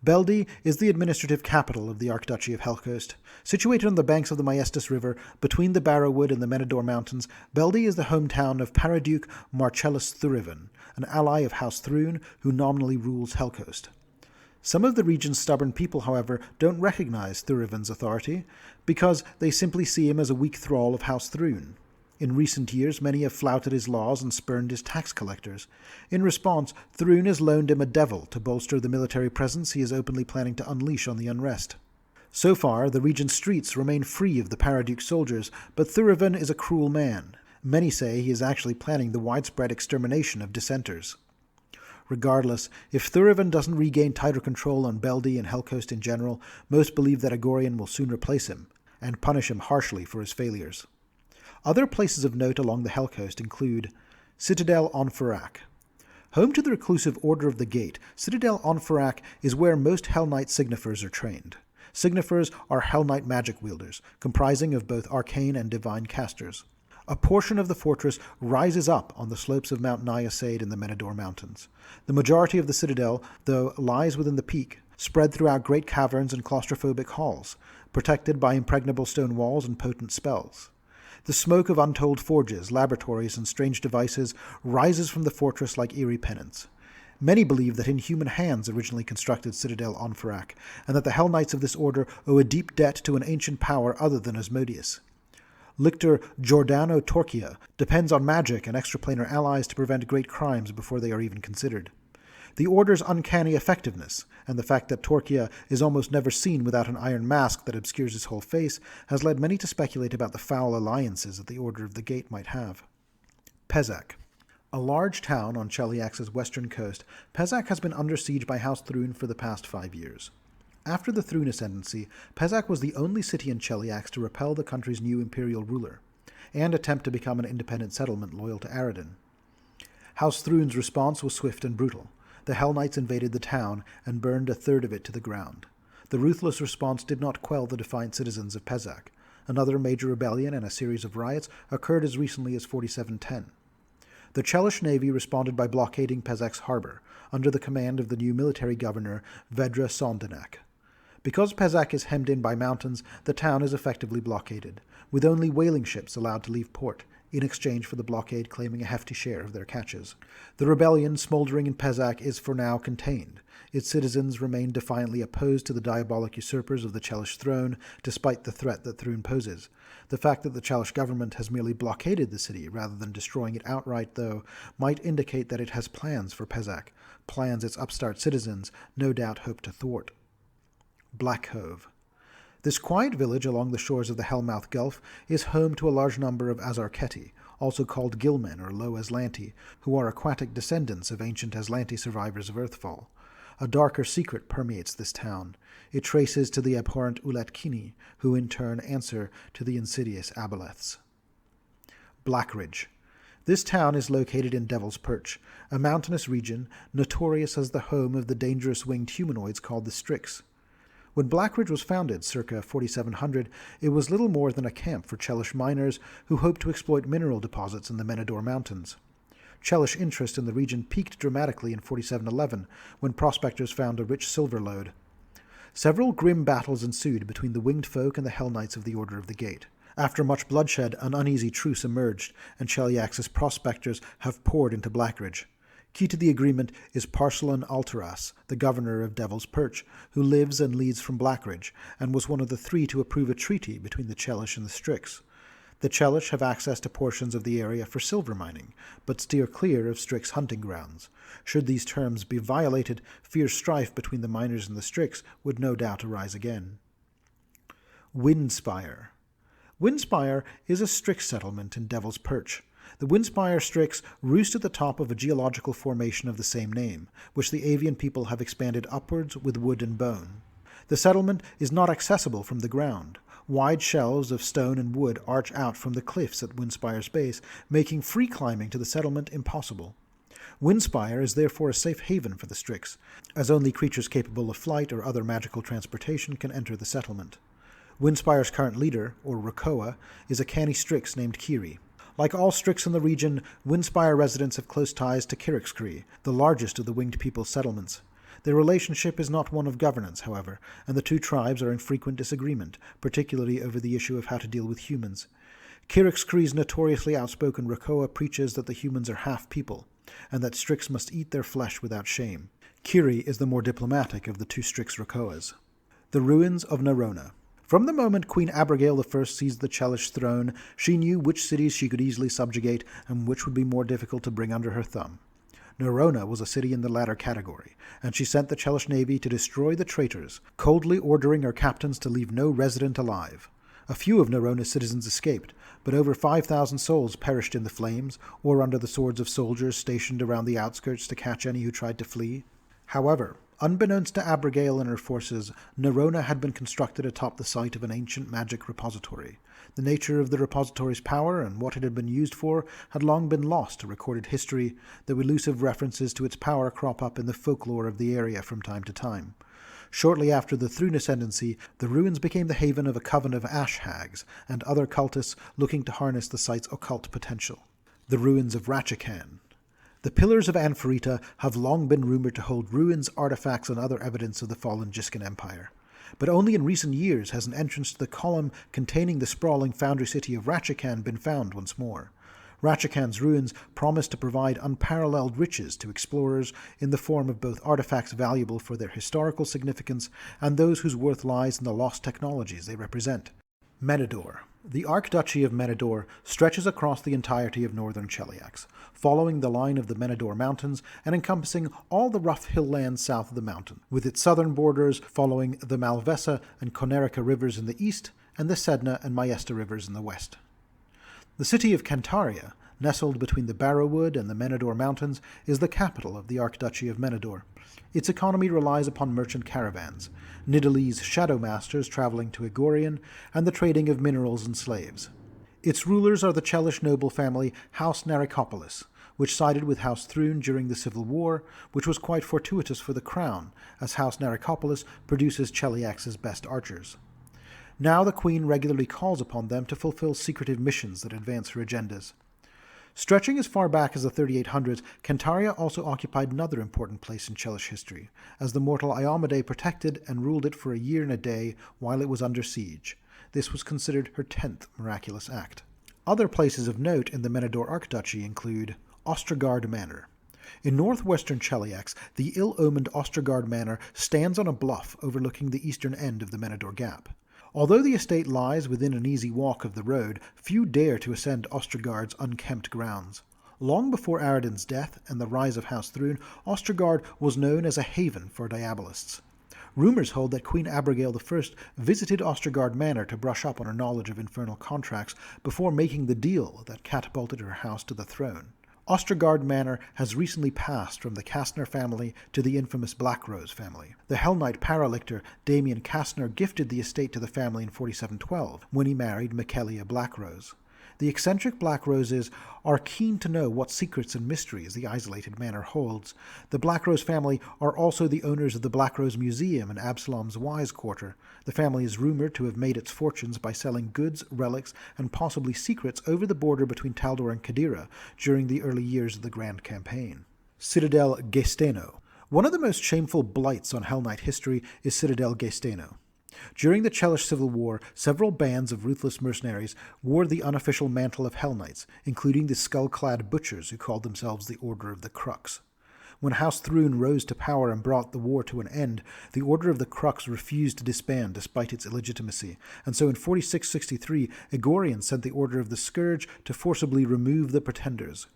Beldie is the administrative capital of the Archduchy of Hellcoast. Situated on the banks of the Maestas River, between the Barrowwood and the Menador Mountains, Beldie is the hometown of Paraduke Marcellus Thurivan, an ally of House Thrune who nominally rules Hellcoast. Some of the region's stubborn people, however, don't recognize Thurivan's authority, because they simply see him as a weak thrall of House Thrune. In recent years, many have flouted his laws and spurned his tax collectors. In response, Thrune has loaned him a devil to bolster the military presence he is openly planning to unleash on the unrest. So far, the region's streets remain free of the Paraduke soldiers, but Thurivan is a cruel man. Many say he is actually planning the widespread extermination of dissenters. Regardless, if Thurivan doesn't regain tighter control on Beldy and Hellcoast in general, most believe that Agorian will soon replace him, and punish him harshly for his failures. Other places of note along the Hellcoast include Citadel on Farak. Home to the reclusive Order of the Gate, Citadel on Farak is where most Hell Knight Signifers are trained. Signifers are Hell Knight magic wielders, comprising of both arcane and divine casters. A portion of the fortress rises up on the slopes of Mount Nyasaid in the Menador Mountains. The majority of the citadel, though, lies within the peak, spread throughout great caverns and claustrophobic halls, protected by impregnable stone walls and potent spells. The smoke of untold forges, laboratories, and strange devices rises from the fortress like eerie pennants. Many believe that inhuman hands originally constructed Citadel on Farak, and that the Hell Knights of this order owe a deep debt to an ancient power other than Asmodeus. Lictor Giordano Torquia depends on magic and extraplanar allies to prevent great crimes before they are even considered. The Order's uncanny effectiveness, and the fact that Torquia is almost never seen without an iron mask that obscures his whole face, has led many to speculate about the foul alliances that the Order of the Gate might have. Pezak. A large town on Cheliax's western coast, Pezak has been under siege by House Thrune for the past 5 years. After the Thrune ascendancy, Pezak was the only city in Cheliax to repel the country's new imperial ruler, and attempt to become an independent settlement loyal to Aradin. House Thrune's response was swift and brutal. The Hell Knights invaded the town and burned a third of it to the ground. The ruthless response did not quell the defiant citizens of Pezak. Another major rebellion and a series of riots occurred as recently as 4710. The Chelish navy responded by blockading Pezak's harbor, under the command of the new military governor Vedra Sondenak. Because Pezak is hemmed in by mountains, the town is effectively blockaded, with only whaling ships allowed to leave port, in exchange for the blockade claiming a hefty share of their catches. The rebellion smoldering in Pezak is for now contained. Its citizens remain defiantly opposed to the diabolic usurpers of the Chelish throne, despite the threat that Thrune poses. The fact that the Chelish government has merely blockaded the city rather than destroying it outright, though, might indicate that it has plans for Pezak, plans its upstart citizens no doubt hope to thwart. Black Cove. This quiet village along the shores of the Hellmouth Gulf is home to a large number of Azarketi, also called Gillmen or Low Aslanti, who are aquatic descendants of ancient Aslanti survivors of Earthfall. A darker secret permeates this town. It traces to the abhorrent Ulatkini, who in turn answer to the insidious Aboleths. Blackridge. This town is located in Devil's Perch, a mountainous region notorious as the home of the dangerous winged humanoids called the Strix. When Blackridge was founded, circa 4700, it was little more than a camp for Chelish miners who hoped to exploit mineral deposits in the Menador Mountains. Chelish interest in the region peaked dramatically in 4711, when prospectors found a rich silver lode. Several grim battles ensued between the winged folk and the Hell Knights of the Order of the Gate. After much bloodshed, an uneasy truce emerged, and Cheliax's prospectors have poured into Blackridge. Key to the agreement is Parcelan Alteras, the governor of Devil's Perch, who lives and leads from Blackridge, and was one of the 3 to approve a treaty between the Chelish and the Strix. The Chelish have access to portions of the area for silver mining, but steer clear of Strix hunting grounds. Should these terms be violated, fierce strife between the miners and the Strix would no doubt arise again. Windspire. Windspire is a Strix settlement in Devil's Perch. The Windspire Strix roost at the top of a geological formation of the same name, which the avian people have expanded upwards with wood and bone. The settlement is not accessible from the ground. Wide shelves of stone and wood arch out from the cliffs at Windspire's base, making free climbing to the settlement impossible. Windspire is therefore a safe haven for the Strix, as only creatures capable of flight or other magical transportation can enter the settlement. Windspire's current leader, or Rakoa, is a canny Strix named Kiri. Like all Strix in the region, Windspire residents have close ties to Kirixkree, the largest of the winged people's settlements. Their relationship is not one of governance, however, and the 2 tribes are in frequent disagreement, particularly over the issue of how to deal with humans. Kirixkree's notoriously outspoken Rakoa preaches that the humans are half people, and that Strix must eat their flesh without shame. Kiri is the more diplomatic of the 2 Strix Rakoas. The Ruins of Narona. From the moment Queen Abigail I seized the Chelish throne, she knew which cities she could easily subjugate and which would be more difficult to bring under her thumb. Narona was a city in the latter category, and she sent the Chelish navy to destroy the traitors, coldly ordering her captains to leave no resident alive. A few of Nerona's citizens escaped, but over 5,000 souls perished in the flames or under the swords of soldiers stationed around the outskirts to catch any who tried to flee. However, unbeknownst to Abigail and her forces, Nerona had been constructed atop the site of an ancient magic repository. The nature of the repository's power and what it had been used for had long been lost to recorded history, though elusive references to its power crop up in the folklore of the area from time to time. Shortly after the Thrun Ascendancy, the ruins became the haven of a coven of ash hags and other cultists looking to harness the site's occult potential. The ruins of Ratchakan. The Pillars of Anfarita have long been rumored to hold ruins, artifacts, and other evidence of the fallen Jiskin Empire. But only in recent years has an entrance to the column containing the sprawling foundry city of Ratchakan been found once more. Ratchakan's ruins promise to provide unparalleled riches to explorers in the form of both artifacts valuable for their historical significance and those whose worth lies in the lost technologies they represent. Menador. The Archduchy of Menador stretches across the entirety of northern Cheliax, following the line of the Menador Mountains and encompassing all the rough hill lands south of the mountain, with its southern borders following the Malvesa and Konerica rivers in the east and the Sedna and Maesta rivers in the west. The city of Cantaria, nestled between the Barrowwood and the Menador Mountains, is the capital of the Archduchy of Menador. Its economy relies upon merchant caravans, Nidalee's shadow masters traveling to Egorian, and the trading of minerals and slaves. Its rulers are the Chelish noble family House Narikopolis, which sided with House Thrun during the Civil War, which was quite fortuitous for the crown, as House Narikopolis produces Cheliax's best archers. Now the Queen regularly calls upon them to fulfill secretive missions that advance her agendas. Stretching as far back as the 3800s, Cantaria also occupied another important place in Chelish history, as the mortal Iomade protected and ruled it for a year and a day while it was under siege. This was considered her 10th miraculous act. Other places of note in the Menador Archduchy include Ostrogard Manor. In northwestern Cheliax, the ill-omened Ostrogard Manor stands on a bluff overlooking the eastern end of the Menador Gap. Although the estate lies within an easy walk of the road, few dare to ascend Ostrogard's unkempt grounds. Long before Aradin's death and the rise of House Thrun, Ostrogard was known as a haven for diabolists. Rumors hold that Queen Abigail I visited Ostrogard Manor to brush up on her knowledge of infernal contracts before making the deal that catapulted her house to the throne. Ostrogard Manor has recently passed from the Kastner family to the infamous Blackrose family. The Hell Knight Paralictor Damien Kastner gifted the estate to the family in 4712 when he married Michelia Blackrose. The eccentric Blackroses are keen to know what secrets and mysteries the isolated manor holds. The Blackrose family are also the owners of the Blackrose Museum in Absalom's Wise Quarter. The family is rumored to have made its fortunes by selling goods, relics, and possibly secrets over the border between Taldor and Kadira during the early years of the Grand Campaign. Citadel Gesteno. One of the most shameful blights on Hell Knight history is Citadel Gesteno. During the Chelish Civil War, several bands of ruthless mercenaries wore the unofficial mantle of Hell Knights, including the skull-clad butchers who called themselves the Order of the Crux. When House Thrun rose to power and brought the war to an end, the Order of the Crux refused to disband despite its illegitimacy, and so in 4663, Egorian sent the Order of the Scourge to forcibly remove the pretenders.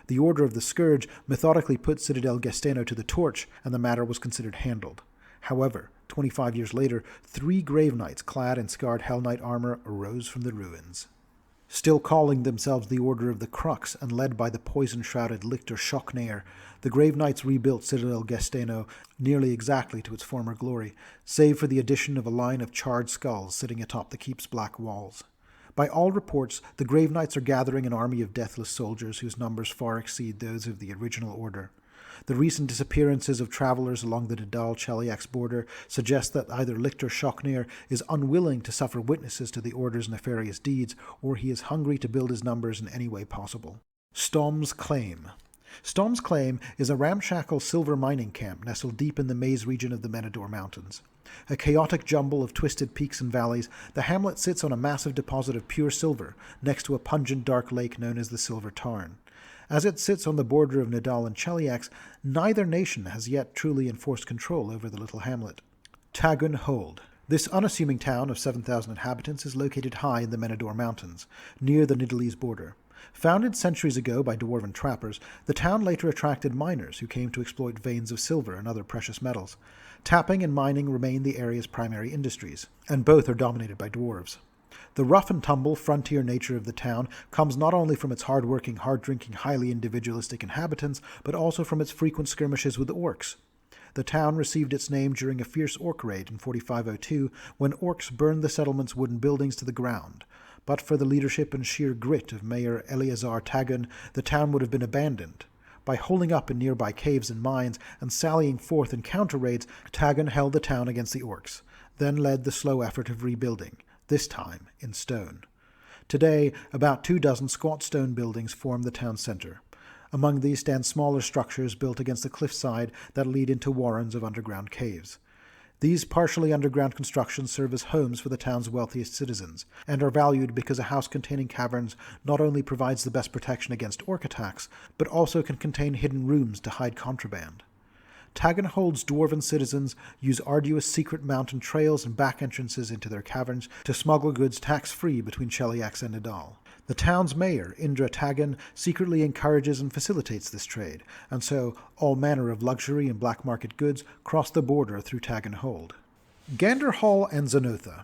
The Order of the Scourge methodically put Citadel Gesteno to the torch, and the matter was considered handled. However, 25 years later, 3 Grave Knights clad in scarred Hell Knight armor arose from the ruins. Still calling themselves the Order of the Crux and led by the poison-shrouded Lictor Shocknair, the Grave Knights rebuilt Citadel Gesteno nearly exactly to its former glory, save for the addition of a line of charred skulls sitting atop the keep's black walls. By all reports, the Grave Knights are gathering an army of deathless soldiers whose numbers far exceed those of the original Order. The recent disappearances of travelers along the Nidal-Cheliax border suggest that either Lictor Shocknair is unwilling to suffer witnesses to the Order's nefarious deeds, or he is hungry to build his numbers in any way possible. Storm's Claim. Storm's Claim is a ramshackle silver mining camp nestled deep in the maze region of the Menador Mountains. A chaotic jumble of twisted peaks and valleys, the hamlet sits on a massive deposit of pure silver, next to a pungent dark lake known as the Silver Tarn. As it sits on the border of Nidal and Cheliax, neither nation has yet truly enforced control over the little hamlet. Tagun Hold. This unassuming town of 7,000 inhabitants is located high in the Menador Mountains, near the Nidalese border. Founded centuries ago by dwarven trappers, the town later attracted miners who came to exploit veins of silver and other precious metals. Tapping and mining remain the area's primary industries, and both are dominated by dwarves. The rough-and-tumble frontier nature of the town comes not only from its hard-working, hard-drinking, highly individualistic inhabitants, but also from its frequent skirmishes with the orcs. The town received its name during a fierce orc raid in 4502, when orcs burned the settlement's wooden buildings to the ground. But for the leadership and sheer grit of Mayor Eleazar Tagun, the town would have been abandoned. By holding up in nearby caves and mines and sallying forth in counter-raids, Tagun held the town against the orcs, then led the slow effort of rebuilding, this time in stone. Today, about 24 squat stone buildings form the town center. Among these stand smaller structures built against the cliffside that lead into warrens of underground caves. These partially underground constructions serve as homes for the town's wealthiest citizens, and are valued because a house containing caverns not only provides the best protection against orc attacks, but also can contain hidden rooms to hide contraband. Tagenhold's dwarven citizens use arduous secret mountain trails and back entrances into their caverns to smuggle goods tax-free between Cheliax and Nidal. The town's mayor, Indra Tagun, secretly encourages and facilitates this trade, and so all manner of luxury and black market goods cross the border through Tagenhold. Ganderhall and Zenotha.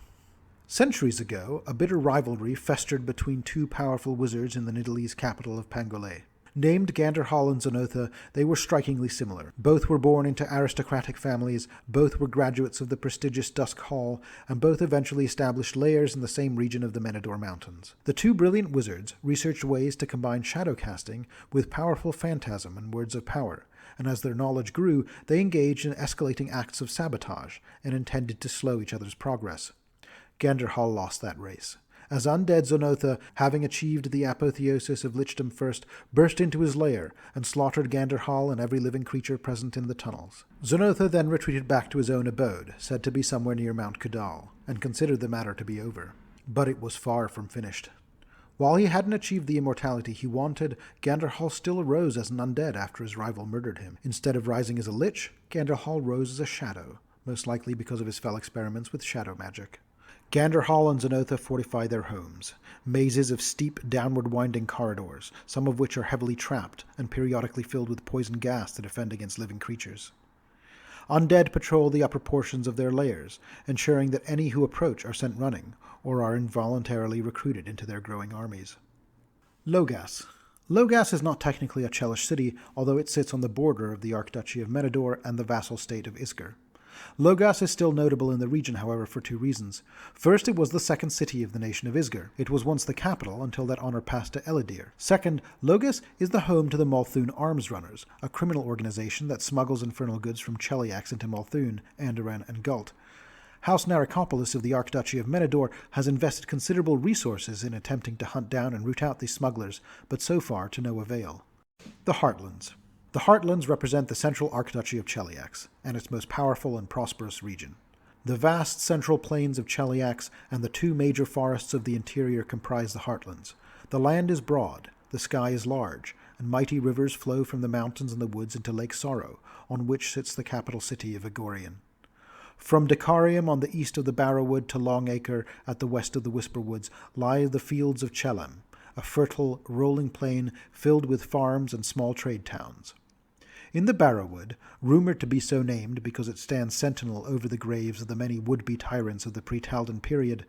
Centuries ago, a bitter rivalry festered between two powerful wizards in the Nidalese capital of Pangolé. Named Ganderhall and Zenotha, they were strikingly similar. Both were born into aristocratic families, both were graduates of the prestigious Dusk Hall, and both eventually established lairs in the same region of the Menador Mountains. The two brilliant wizards researched ways to combine shadow casting with powerful phantasm and words of power, and as their knowledge grew, they engaged in escalating acts of sabotage and intended to slow each other's progress. Ganderhall lost that race, as undead Zenotha, having achieved the apotheosis of lichdom first, burst into his lair and slaughtered Ganderhall and every living creature present in the tunnels. Zenotha then retreated back to his own abode, said to be somewhere near Mount Kadal, and considered the matter to be over. But it was far from finished. While he hadn't achieved the immortality he wanted, Ganderhall still arose as an undead after his rival murdered him. Instead of rising as a lich, Ganderhall rose as a shadow, most likely because of his fell experiments with shadow magic. Ganderhall and Zenotha fortify their homes, mazes of steep, downward-winding corridors, some of which are heavily trapped and periodically filled with poison gas to defend against living creatures. Undead patrol the upper portions of their lairs, ensuring that any who approach are sent running, or are involuntarily recruited into their growing armies. Logas. Logas is not technically a Chelish city, although it sits on the border of the Archduchy of Menador and the vassal state of Isgir. Logas is still notable in the region, however, for two reasons. First, it was the second city of the nation of Isgir. It was once the capital until that honor passed to Elidir. Second, Logas is the home to the Malthun Arms Runners, a criminal organization that smuggles infernal goods from Cheliax into Malthun, Andoran, and Gult. House Narikopolis of the Archduchy of Menador has invested considerable resources in attempting to hunt down and root out these smugglers, but so far to no avail. The Heartlands. The Heartlands represent the central Archduchy of Cheliax, and its most powerful and prosperous region. The vast central plains of Cheliax and the two major forests of the interior comprise the Heartlands. The land is broad, the sky is large, and mighty rivers flow from the mountains and the woods into Lake Sorrow, on which sits the capital city of Egorian. From Dacarium on the east of the Barrowwood to Longacre at the west of the Whisperwoods lie the fields of Chelem, a fertile, rolling plain filled with farms and small trade towns. In the Barrowwood, rumored to be so named because it stands sentinel over the graves of the many would-be tyrants of the pre-Taldan period,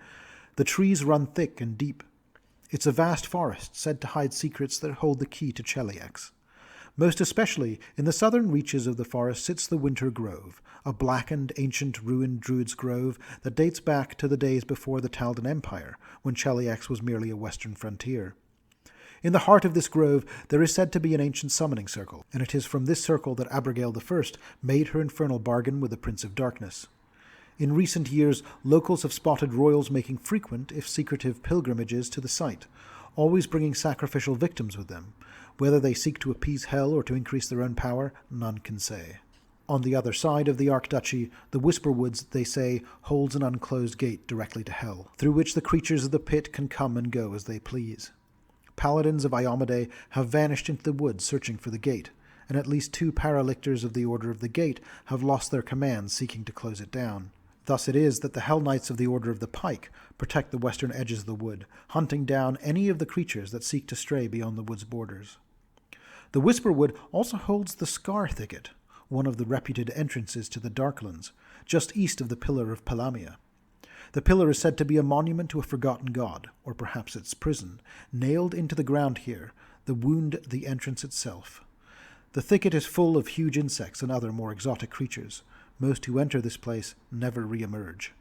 the trees run thick and deep. It's a vast forest said to hide secrets that hold the key to Cheliax. Most especially, in the southern reaches of the forest sits the Winter Grove, a blackened, ancient, ruined druid's grove that dates back to the days before the Taldan Empire, when Cheliax was merely a western frontier. In the heart of this grove there is said to be an ancient summoning circle, and it is from this circle that Abigail I made her infernal bargain with the Prince of Darkness. In recent years, locals have spotted royals making frequent, if secretive, pilgrimages to the site, always bringing sacrificial victims with them. Whether they seek to appease hell or to increase their own power, none can say. On the other side of the Archduchy, the Whisperwoods, they say, holds an unclosed gate directly to hell, through which the creatures of the pit can come and go as they please. Paladins of Iomade have vanished into the woods searching for the gate, and at least 2 paralictors of the Order of the Gate have lost their commands seeking to close it down. Thus it is that the Hell Knights of the Order of the Pike protect the western edges of the wood, hunting down any of the creatures that seek to stray beyond the wood's borders. The Whisperwood also holds the Scar Thicket, one of the reputed entrances to the Darklands, just east of the Pillar of Palamia. The pillar is said to be a monument to a forgotten god, or perhaps its prison, nailed into the ground here, the wound the entrance itself. The thicket is full of huge insects and other more exotic creatures. Most who enter this place never re-emerge.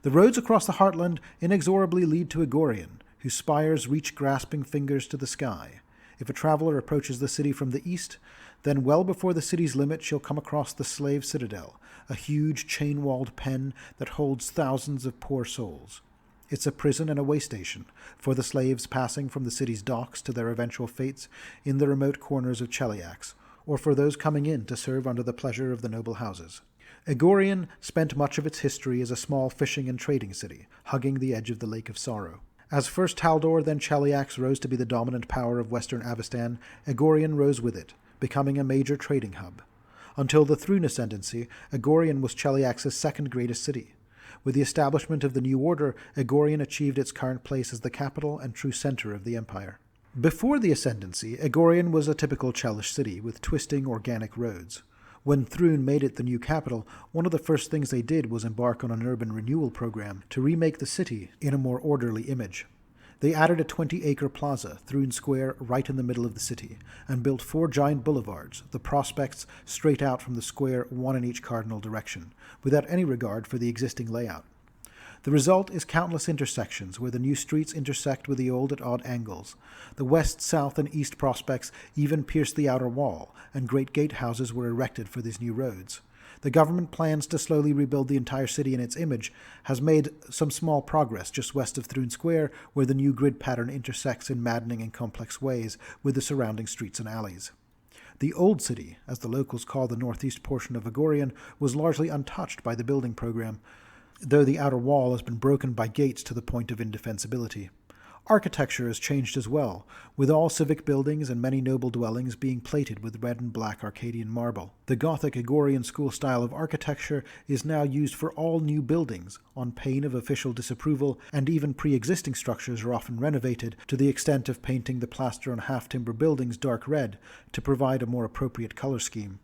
The roads across the Heartland inexorably lead to Egorian, whose spires reach grasping fingers to the sky. If a traveler approaches the city from the east, then well before the city's limit she'll come across the Slave Citadel, a huge chain-walled pen that holds thousands of poor souls. It's a prison and a way station for the slaves passing from the city's docks to their eventual fates in the remote corners of Cheliax, or for those coming in to serve under the pleasure of the noble houses. Egorian spent much of its history as a small fishing and trading city, hugging the edge of the Lake of Sorrow. As first Taldor, then Cheliax rose to be the dominant power of western Avestan, Egorian rose with it, becoming a major trading hub. Until the Thrune Ascendancy, Egorian was Cheliax's second greatest city. With the establishment of the New Order, Egorian achieved its current place as the capital and true center of the empire. Before the Ascendancy, Egorian was a typical Chelish city with twisting organic roads. When Thrune made it the new capital, one of the first things they did was embark on an urban renewal program to remake the city in a more orderly image. They added a 20-acre plaza, Thrune Square, right in the middle of the city, and built 4 giant boulevards, the prospects straight out from the square, one in each cardinal direction, without any regard for the existing layout. The result is countless intersections where the new streets intersect with the old at odd angles. The west, south, and east prospects even pierced the outer wall, and great gatehouses were erected for these new roads. The government plans to slowly rebuild the entire city in its image, has made some small progress just west of Thrune Square, where the new grid pattern intersects in maddening and complex ways with the surrounding streets and alleys. The Old City, as the locals call the northeast portion of Egorian, was largely untouched by the building program, though the outer wall has been broken by gates to the point of indefensibility. Architecture has changed as well, with all civic buildings and many noble dwellings being plated with red and black Arcadian marble. The Gothic Egorian school style of architecture is now used for all new buildings, on pain of official disapproval, and even pre-existing structures are often renovated to the extent of painting the plaster on half-timber buildings dark red to provide a more appropriate color scheme.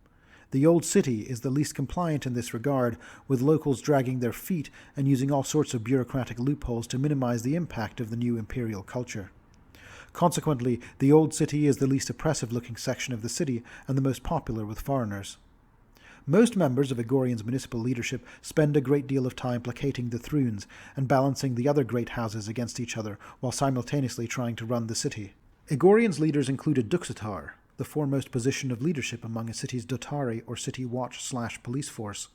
The Old City is the least compliant in this regard, with locals dragging their feet and using all sorts of bureaucratic loopholes to minimize the impact of the new imperial culture. Consequently, the Old City is the least oppressive-looking section of the city and the most popular with foreigners. Most members of Egorian's municipal leadership spend a great deal of time placating the Thrunes and balancing the other great houses against each other while simultaneously trying to run the city. Egorian's leaders included Duxatar, the foremost position of leadership among a city's Dotari or city watch/police force.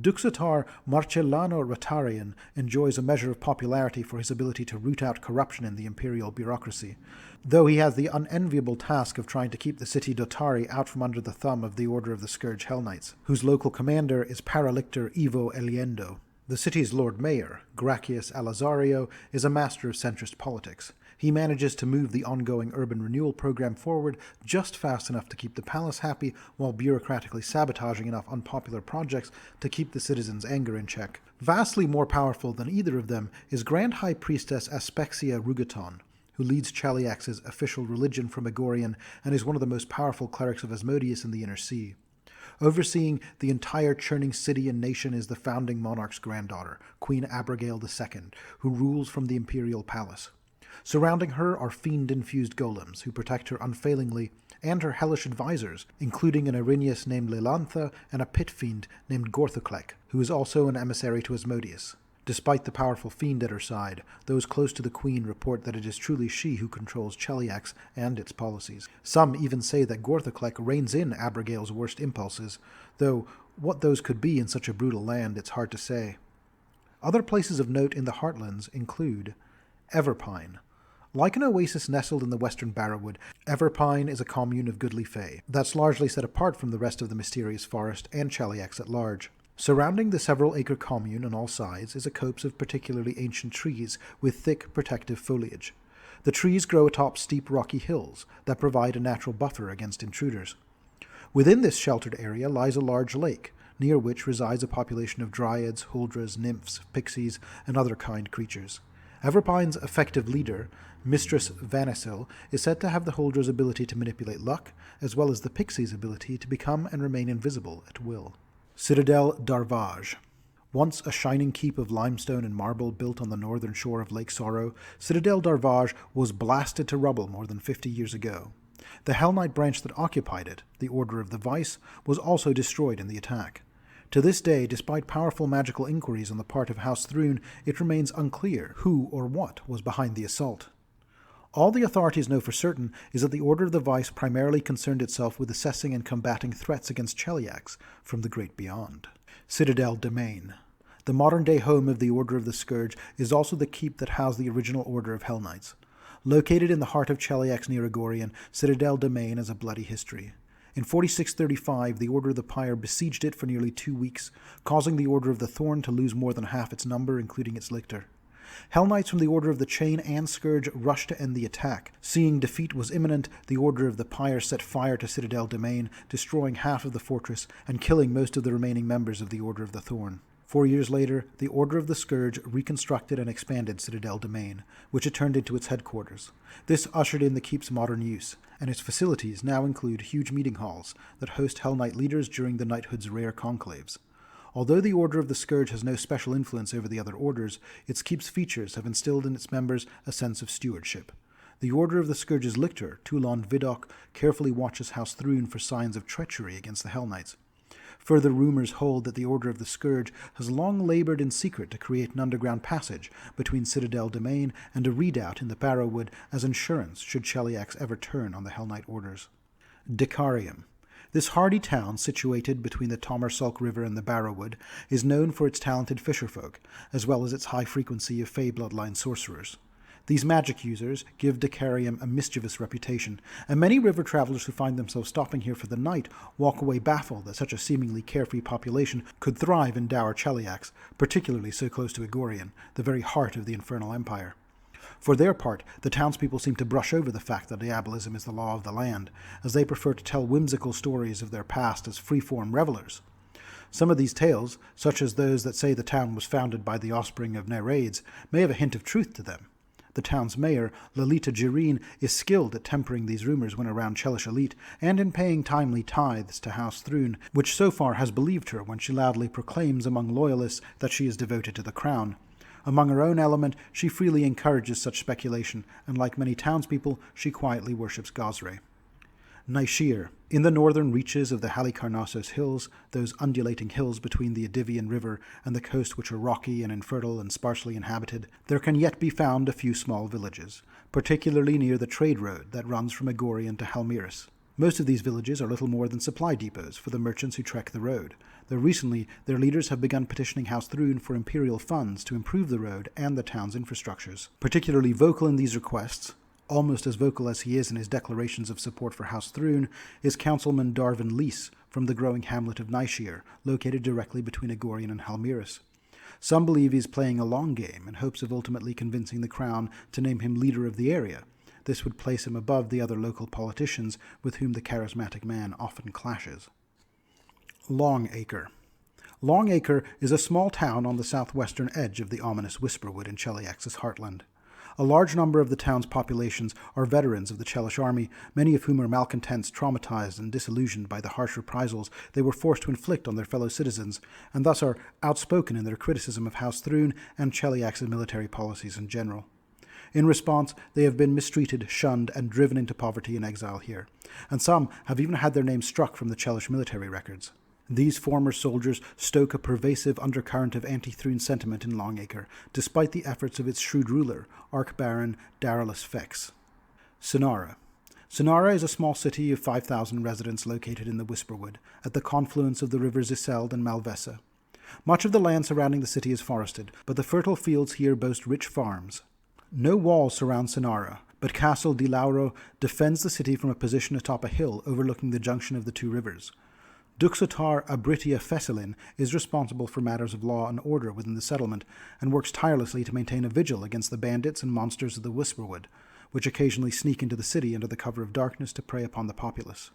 Duxatar Marcellano Ratarian enjoys a measure of popularity for his ability to root out corruption in the imperial bureaucracy, though he has the unenviable task of trying to keep the city Dotari out from under the thumb of the Order of the Scourge Hell Knights, whose local commander is Paralictor Ivo Eliendo. The city's Lord Mayor, Gracius Alazario, is a master of centrist politics. He manages to move the ongoing urban renewal program forward just fast enough to keep the palace happy while bureaucratically sabotaging enough unpopular projects to keep the citizens' anger in check. Vastly more powerful than either of them is Grand High Priestess Aspexia Rugaton, who leads Cheliax's official religion from Egorian and is one of the most powerful clerics of Asmodeus in the Inner Sea. Overseeing the entire churning city and nation is the founding monarch's granddaughter, Queen Abigail II, who rules from the imperial palace. Surrounding her are fiend-infused golems, who protect her unfailingly, and her hellish advisors, including an Arrhenius named Lilantha and a pit fiend named Gorthoklek, who is also an emissary to Asmodeus. Despite the powerful fiend at her side, those close to the queen report that it is truly she who controls Cheliax and its policies. Some even say that Gorthoklek reins in Abigail's worst impulses, though what those could be in such a brutal land it's hard to say. Other places of note in the Heartlands include Everpine. Like an oasis nestled in the western Barrowwood, Everpine is a commune of goodly fae that's largely set apart from the rest of the mysterious forest and Cheliax at large. Surrounding the several-acre commune on all sides is a copse of particularly ancient trees with thick, protective foliage. The trees grow atop steep rocky hills that provide a natural buffer against intruders. Within this sheltered area lies a large lake, near which resides a population of dryads, huldras, nymphs, pixies, and other kind creatures. Everpine's effective leader, Mistress Vanissil, is said to have the Huldra's ability to manipulate luck, as well as the Pixie's ability to become and remain invisible at will. Citadel Darvaj. Once a shining keep of limestone and marble built on the northern shore of Lake Sorrow, Citadel Darvage was blasted to rubble more than 50 years ago. The Hell Knight branch that occupied it, the Order of the Vice, was also destroyed in the attack. To this day, despite powerful magical inquiries on the part of House Thrune, it remains unclear who or what was behind the assault. All the authorities know for certain is that the Order of the Vice primarily concerned itself with assessing and combating threats against Cheliax from the great beyond. Citadel Domain. The modern-day home of the Order of the Scourge is also the keep that housed the original Order of Hell Knights. Located in the heart of Cheliax near Agorian, Citadel Domain has a bloody history. In 4635, the Order of the Pyre besieged it for nearly 2 weeks, causing the Order of the Thorn to lose more than half its number, including its lictor. Hell Knights from the Order of the Chain and Scourge rushed to end the attack. Seeing defeat was imminent, the Order of the Pyre set fire to Citadel Domain, destroying half of the fortress and killing most of the remaining members of the Order of the Thorn. 4 years later, the Order of the Scourge reconstructed and expanded Citadel Domain, which it turned into its headquarters. This ushered in the keep's modern use, and its facilities now include huge meeting halls that host Hell Knight leaders during the knighthood's rare conclaves. Although the Order of the Scourge has no special influence over the other orders, its keep's features have instilled in its members a sense of stewardship. The Order of the Scourge's lictor, Toulon Vidocq, carefully watches House Thrune for signs of treachery against the Hell Knights. Further rumors hold that the Order of the Scourge has long labored in secret to create an underground passage between Citadel Domain and a redoubt in the Barrowwood as insurance should Cheliax ever turn on the Hell Knight orders. Decarium. This hardy town, situated between the Tomersulk River and the Barrowwood, is known for its talented fisherfolk, as well as its high frequency of Fey bloodline sorcerers. These magic users give Decarium a mischievous reputation, and many river travelers who find themselves stopping here for the night walk away baffled that such a seemingly carefree population could thrive in dour Cheliax, particularly so close to Agorian, the very heart of the Infernal Empire. For their part, the townspeople seem to brush over the fact that diabolism is the law of the land, as they prefer to tell whimsical stories of their past as free-form revelers. Some of these tales, such as those that say the town was founded by the offspring of Nereids, may have a hint of truth to them. The town's mayor, Lalita Jireen, is skilled at tempering these rumors when around Chelish elite, and in paying timely tithes to House Thrune, which so far has believed her when she loudly proclaims among loyalists that she is devoted to the crown. Among her own element, she freely encourages such speculation, and like many townspeople, she quietly worships Gosre. Naishir. In the northern reaches of the Halicarnassos Hills, those undulating hills between the Adivian River and the coast which are rocky and infertile and sparsely inhabited, there can yet be found a few small villages, particularly near the trade road that runs from Agorian to Halmiris. Most of these villages are little more than supply depots for the merchants who trek the road, though recently their leaders have begun petitioning House Thrune for imperial funds to improve the road and the town's infrastructures. Particularly vocal in these requests, almost as vocal as he is in his declarations of support for House Thrune, is Councilman Darvin Lees from the growing hamlet of Naishir, located directly between Agorian and Halmiris. Some believe he is playing a long game in hopes of ultimately convincing the Crown to name him leader of the area. This would place him above the other local politicians with whom the charismatic man often clashes. Longacre. Longacre is a small town on the southwestern edge of the ominous Whisperwood in Cheliax's heartland. A large number of the town's populations are veterans of the Chelish army, many of whom are malcontents traumatized and disillusioned by the harsh reprisals they were forced to inflict on their fellow citizens, and thus are outspoken in their criticism of House Thrune and Cheliax's military policies in general. In response, they have been mistreated, shunned, and driven into poverty and exile here, and some have even had their names struck from the Chelish military records. These former soldiers stoke a pervasive undercurrent of anti-Thrune sentiment in Longacre, despite the efforts of its shrewd ruler, Archbaron Darylus Fex. Sonara. Sonara is a small city of 5,000 residents located in the Whisperwood, at the confluence of the rivers Iseld and Malvesa. Much of the land surrounding the city is forested, but the fertile fields here boast rich farms. No walls surround Sonara, but Castle di Lauro defends the city from a position atop a hill overlooking the junction of the two rivers. Duxotar Abritia Fesselin is responsible for matters of law and order within the settlement, and works tirelessly to maintain a vigil against the bandits and monsters of the Whisperwood, which occasionally sneak into the city under the cover of darkness to prey upon the populace.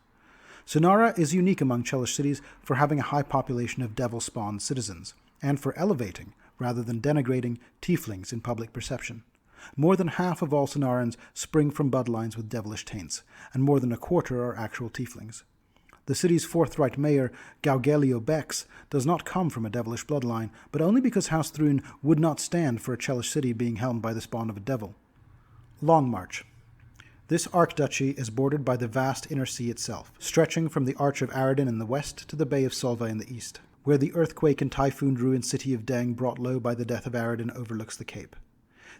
Sonara is unique among Chelish cities for having a high population of devil-spawned citizens, and for elevating, rather than denigrating, tieflings in public perception. More than half of all Sonarans spring from bloodlines with devilish taints, and more than a quarter are actual tieflings. The city's forthright mayor, Gaugelio Bex, does not come from a devilish bloodline, but only because House Thrune would not stand for a Chelish city being helmed by the spawn of a devil. Longmarch. This archduchy is bordered by the vast inner sea itself, stretching from the Arch of Aradin in the west to the Bay of Solva in the east, where the earthquake and typhoon-ruined city of Deng brought low by the death of Aradin overlooks the cape.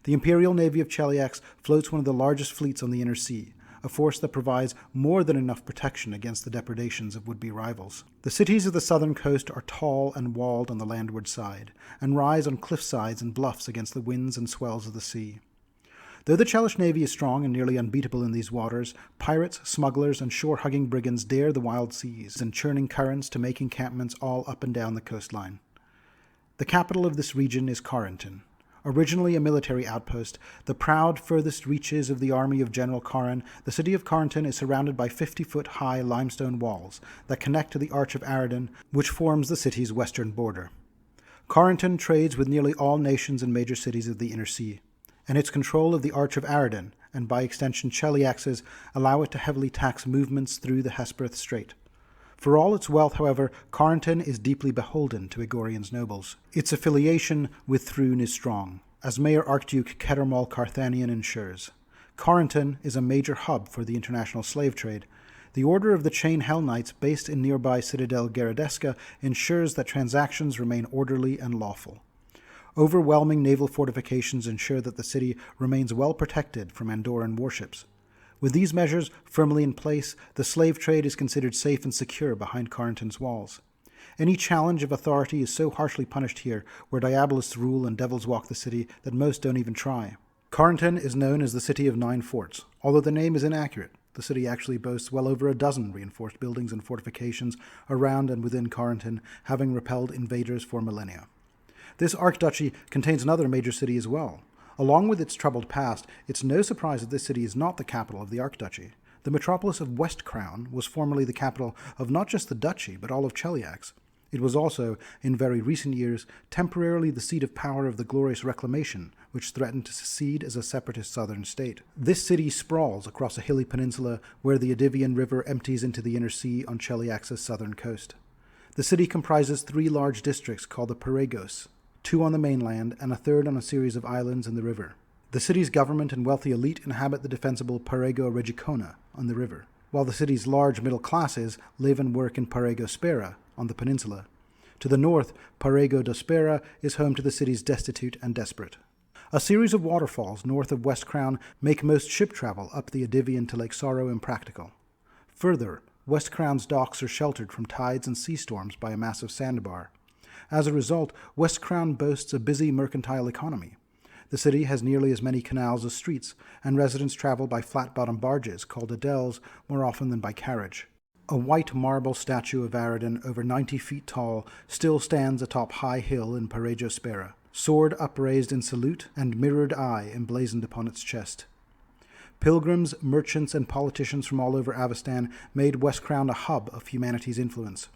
The Imperial Navy of Cheliax floats one of the largest fleets on the inner sea, a force that provides more than enough protection against the depredations of would-be rivals. The cities of the southern coast are tall and walled on the landward side, and rise on cliff sides and bluffs against the winds and swells of the sea. Though the Chelish navy is strong and nearly unbeatable in these waters, pirates, smugglers, and shore-hugging brigands dare the wild seas and churning currents to make encampments all up and down the coastline. The capital of this region is Corentin. Originally a military outpost, the proud furthest reaches of the army of General Karin, the city of Corentin is surrounded by 50-foot-high limestone walls that connect to the Arch of Aradin, which forms the city's western border. Corentin trades with nearly all nations and major cities of the inner sea, and its control of the Arch of Aradin, and by extension Cheliax's, allow it to heavily tax movements through the Hesperith Strait. For all its wealth, however, Corentin is deeply beholden to Egorian's nobles. Its affiliation with Thrune is strong, as Mayor Archduke Kettermal Carthanian ensures. Corentin is a major hub for the international slave trade. The Order of the Chain Hell Knights, based in nearby Citadel Garadeska, ensures that transactions remain orderly and lawful. Overwhelming naval fortifications ensure that the city remains well protected from Andorran warships. With these measures firmly in place, the slave trade is considered safe and secure behind Corentin's walls. Any challenge of authority is so harshly punished here, where Diabolists rule and devils walk the city, that most don't even try. Corentin is known as the City of Nine Forts. Although the name is inaccurate, the city actually boasts well over a dozen reinforced buildings and fortifications around and within Corentin, having repelled invaders for millennia. This archduchy contains another major city as well. Along with its troubled past, it's no surprise that this city is not the capital of the archduchy. The metropolis of West Crown was formerly the capital of not just the duchy, but all of Cheliax. It was also, in very recent years, temporarily the seat of power of the Glorious Reclamation, which threatened to secede as a separatist southern state. This city sprawls across a hilly peninsula where the Adivian River empties into the inner sea on Cheliax's southern coast. The city comprises 3 large districts called the Paregos, 2 on the mainland, and a third on a series of islands in the river. The city's government and wealthy elite inhabit the defensible Parego Regicona on the river, while the city's large middle classes live and work in Parego Spera on the peninsula. To the north, Parego do Spera is home to the city's destitute and desperate. A series of waterfalls north of West Crown make most ship travel up the Adivian to Lake Sorrow impractical. Further, West Crown's docks are sheltered from tides and sea storms by a massive sandbar. As a result, West Crown boasts a busy mercantile economy. The city has nearly as many canals as streets, and residents travel by flat-bottom barges called adels more often than by carriage. A white marble statue of Aradin, over 90 feet tall, still stands atop High Hill in Parejo Spera, sword upraised in salute and mirrored eye emblazoned upon its chest. Pilgrims, merchants, and politicians from all over Avestan made West Crown a hub of humanity's influence.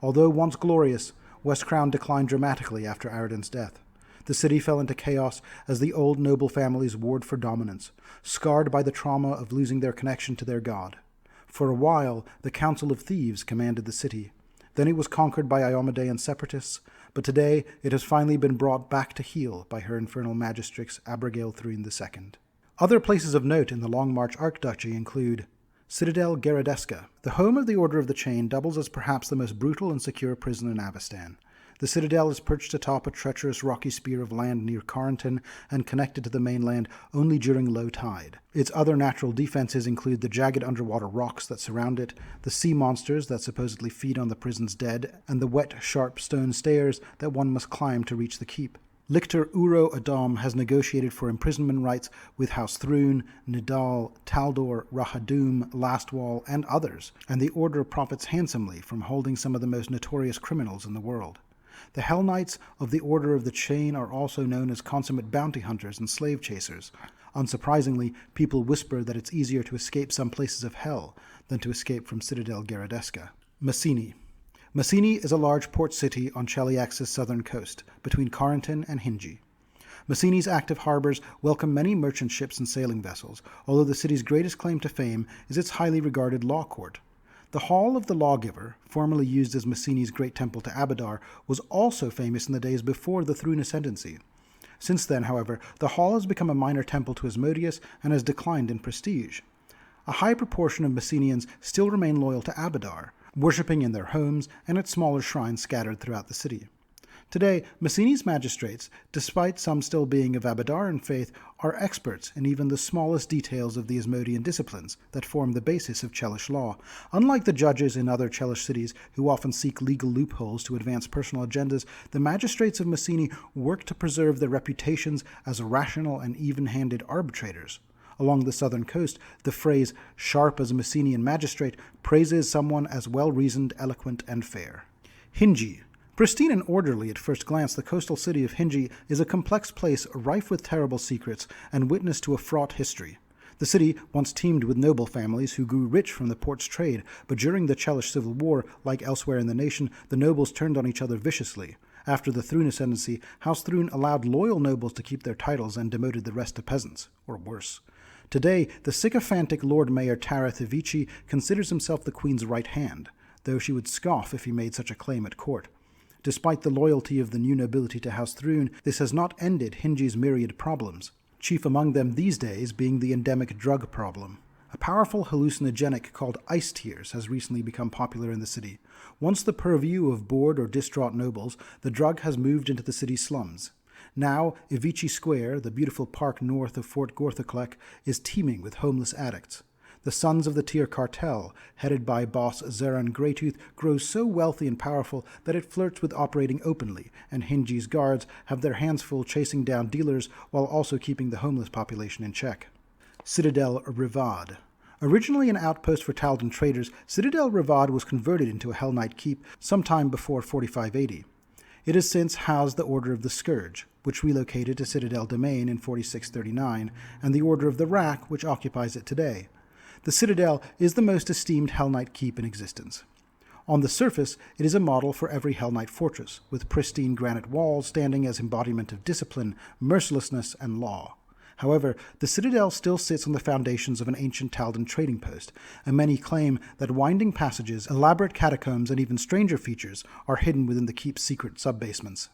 Although once glorious, West Crown declined dramatically after Aradin's death. The city fell into chaos as the old noble families warred for dominance, scarred by the trauma of losing their connection to their god. For a while, the Council of Thieves commanded the city. Then it was conquered by Iomedean separatists, but today it has finally been brought back to heel by her infernal magistrix Abigail Thrune II. Other places of note in the Longmarch Archduchy include Citadel Garadeska. The home of the Order of the Chain doubles as perhaps the most brutal and secure prison in Avestan. The citadel is perched atop a treacherous rocky spear of land near Corentin and connected to the mainland only during low tide. Its other natural defenses include the jagged underwater rocks that surround it, the sea monsters that supposedly feed on the prison's dead, and the wet, sharp stone stairs that one must climb to reach the keep. Lictor Uro Adam has negotiated for imprisonment rights with House Thrune, Nidal, Taldor, Rahadum, Lastwall, and others, and the Order profits handsomely from holding some of the most notorious criminals in the world. The Hell Knights of the Order of the Chain are also known as consummate bounty hunters and slave chasers. Unsurprisingly, people whisper that it's easier to escape some places of hell than to escape from Citadel Garadeska. Messini. Messini is a large port city on Cheliax's southern coast, between Corentin and Hingi. Messini's active harbors welcome many merchant ships and sailing vessels, although the city's greatest claim to fame is its highly regarded law court. The Hall of the Lawgiver, formerly used as Messini's great temple to Abadar, was also famous in the days before the Thrune Ascendancy. Since then, however, the hall has become a minor temple to Asmodeus and has declined in prestige. A high proportion of Messenians still remain loyal to Abadar, worshipping in their homes and at smaller shrines scattered throughout the city. Today, Messeni's magistrates, despite some still being of Abadaran faith, are experts in even the smallest details of the Asmodean disciplines that form the basis of Chelish law. Unlike the judges in other Chelish cities who often seek legal loopholes to advance personal agendas, the magistrates of Messeni work to preserve their reputations as rational and even-handed arbitrators. Along the southern coast, the phrase "sharp as a Messenian magistrate" praises someone as well-reasoned, eloquent, and fair. Hingi. Pristine and orderly at first glance, the coastal city of Hingi is a complex place rife with terrible secrets and witness to a fraught history. The city once teemed with noble families who grew rich from the port's trade, but during the Chelish Civil War, like elsewhere in the nation, the nobles turned on each other viciously. After the Thrune Ascendancy, House Thrune allowed loyal nobles to keep their titles and demoted the rest to peasants, or worse. Today, the sycophantic Lord Mayor Tareth Ivici considers himself the Queen's right hand, though she would scoff if he made such a claim at court. Despite the loyalty of the new nobility to House Thrune, this has not ended Hingi's myriad problems, chief among them these days being the endemic drug problem. A powerful hallucinogenic called ice tears has recently become popular in the city. Once the purview of bored or distraught nobles, the drug has moved into the city's slums. Now, Ivici Square, the beautiful park north of Fort Gorthoclec, is teeming with homeless addicts. The Sons of the Tyr cartel, headed by boss Zeran Greytooth, grows so wealthy and powerful that it flirts with operating openly, and Hingi's guards have their hands full chasing down dealers while also keeping the homeless population in check. Citadel Rivad. Originally an outpost for Taldan traders, Citadel Rivad was converted into a Hell Knight keep sometime before 4580. It has since housed the Order of the Scourge, which relocated to Citadel Domain in 4639, and the Order of the Rack, which occupies it today. The Citadel is the most esteemed Hell Knight keep in existence. On the surface, it is a model for every Hell Knight fortress, with pristine granite walls standing as embodiment of discipline, mercilessness, and law. However, the Citadel still sits on the foundations of an ancient Taldan trading post, and many claim that winding passages, elaborate catacombs, and even stranger features are hidden within the keep's secret subbasements.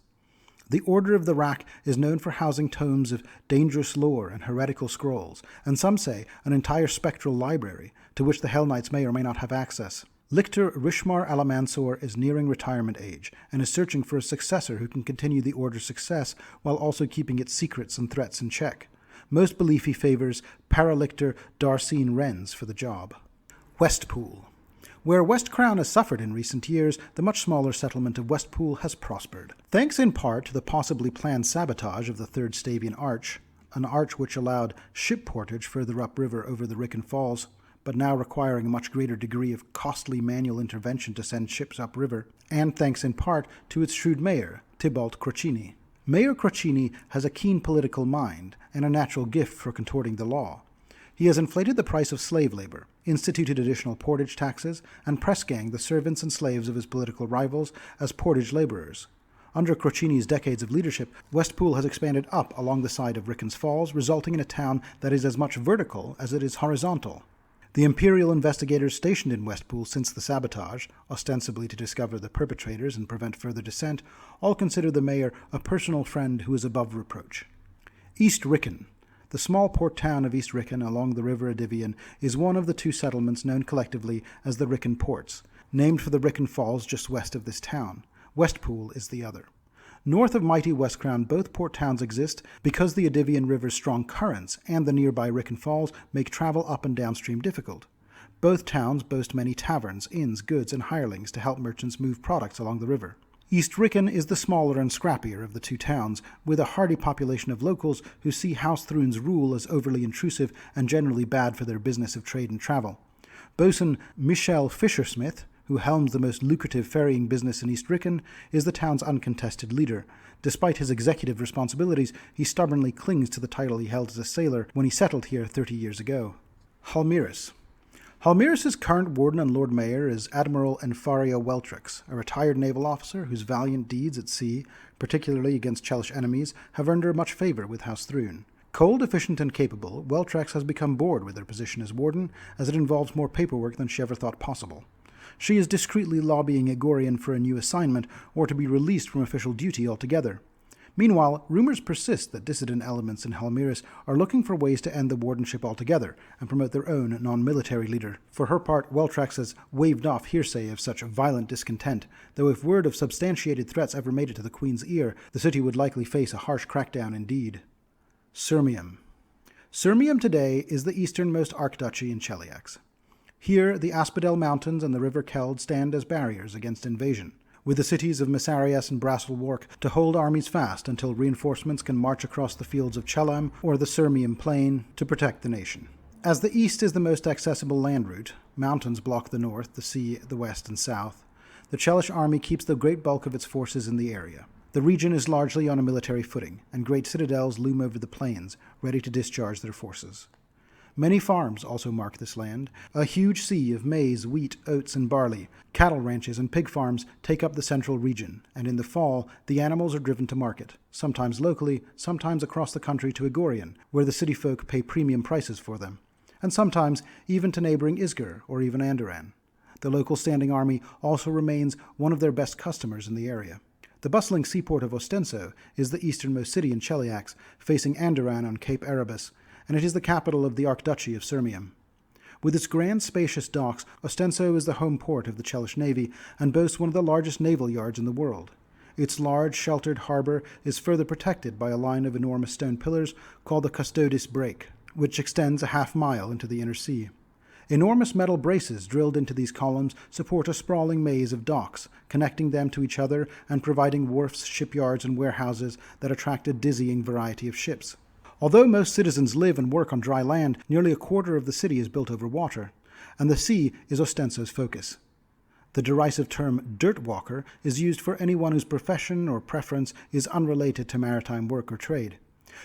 The Order of the Rack is known for housing tomes of dangerous lore and heretical scrolls, and some say an entire spectral library, to which the Hell Knights may or may not have access. Lictor Rishmar Alamansor is nearing retirement age, and is searching for a successor who can continue the Order's success while also keeping its secrets and threats in check. Most belief he favors Paralictor Darcene Wrens for the job. Westpool. Where West Crown has suffered in recent years, the much smaller settlement of Westpool has prospered. Thanks in part to the possibly planned sabotage of the Third Stavian Arch, an arch which allowed ship portage further upriver over the Rickon Falls, but now requiring a much greater degree of costly manual intervention to send ships upriver, and thanks in part to its shrewd mayor, Tybalt Crocini. Mayor Crocini has a keen political mind and a natural gift for contorting the law. He has inflated the price of slave labor, instituted additional portage taxes, and press-ganged the servants and slaves of his political rivals as portage laborers. Under Crocini's decades of leadership, Westpool has expanded up along the side of Rickon's Falls, resulting in a town that is as much vertical as it is horizontal. The Imperial investigators stationed in Westpool since the sabotage, ostensibly to discover the perpetrators and prevent further dissent, all consider the mayor a personal friend who is above reproach. East Rickon. The small port town of East Rickon along the River Adivian is one of the two settlements known collectively as the Rickon Ports, named for the Rickon Falls just west of this town. Westpool is the other. North of mighty West Crown, both port towns exist because the Adivian River's strong currents and the nearby Rickon Falls make travel up and downstream difficult. Both towns boast many taverns, inns, goods, and hirelings to help merchants move products along the river. East Rickon is the smaller and scrappier of the two towns, with a hardy population of locals who see House Thrune's rule as overly intrusive and generally bad for their business of trade and travel. Bosun Michel Fishersmith, who helms the most lucrative ferrying business in East Rickon, is the town's uncontested leader. Despite his executive responsibilities, he stubbornly clings to the title he held as a sailor when he settled here 30 years ago. Halmiris. Halmiris' current warden and Lord Mayor is Admiral Enfaria Weltrix, a retired naval officer whose valiant deeds at sea, particularly against Chelish enemies, have earned her much favor with House Thrune. Cold, efficient, and capable, Weltrix has become bored with her position as warden, as it involves more paperwork than she ever thought possible. She is discreetly lobbying Egorian for a new assignment or to be released from official duty altogether. Meanwhile, rumors persist that dissident elements in Helmiris are looking for ways to end the wardenship altogether and promote their own non-military leader. For her part, Weltrax has waved off hearsay of such violent discontent, though if word of substantiated threats ever made it to the Queen's ear, the city would likely face a harsh crackdown indeed. Sirmium. Sirmium today is the easternmost archduchy in Cheliax. Here, the Asphodel Mountains and the River Keld stand as barriers against invasion, with the cities of Messarius and Brasselwark to hold armies fast until reinforcements can march across the fields of Chelam or the Sirmium Plain to protect the nation. As the east is the most accessible land route, mountains block the north, the sea the west and south, the Chelish army keeps the great bulk of its forces in the area. The region is largely on a military footing, and great citadels loom over the plains, ready to discharge their forces. Many farms also mark this land. A huge sea of maize, wheat, oats, and barley, cattle ranches, and pig farms take up the central region, and in the fall, the animals are driven to market, sometimes locally, sometimes across the country to Egorian, where the city folk pay premium prices for them, and sometimes even to neighboring Isger or even Andoran. The local standing army also remains one of their best customers in the area. The bustling seaport of Ostenso is the easternmost city in Cheliax, facing Andoran on Cape Erebus, and it is the capital of the Archduchy of Sirmium. With its grand spacious docks, Ostenso is the home port of the Chelish Navy and boasts one of the largest naval yards in the world. Its large, sheltered harbor is further protected by a line of enormous stone pillars called the Custodis Break, which extends a half-mile into the inner sea. Enormous metal braces drilled into these columns support a sprawling maze of docks, connecting them to each other and providing wharfs, shipyards, and warehouses that attract a dizzying variety of ships. Although most citizens live and work on dry land, nearly a quarter of the city is built over water, and the sea is Ostenso's focus. The derisive term dirt walker is used for anyone whose profession or preference is unrelated to maritime work or trade.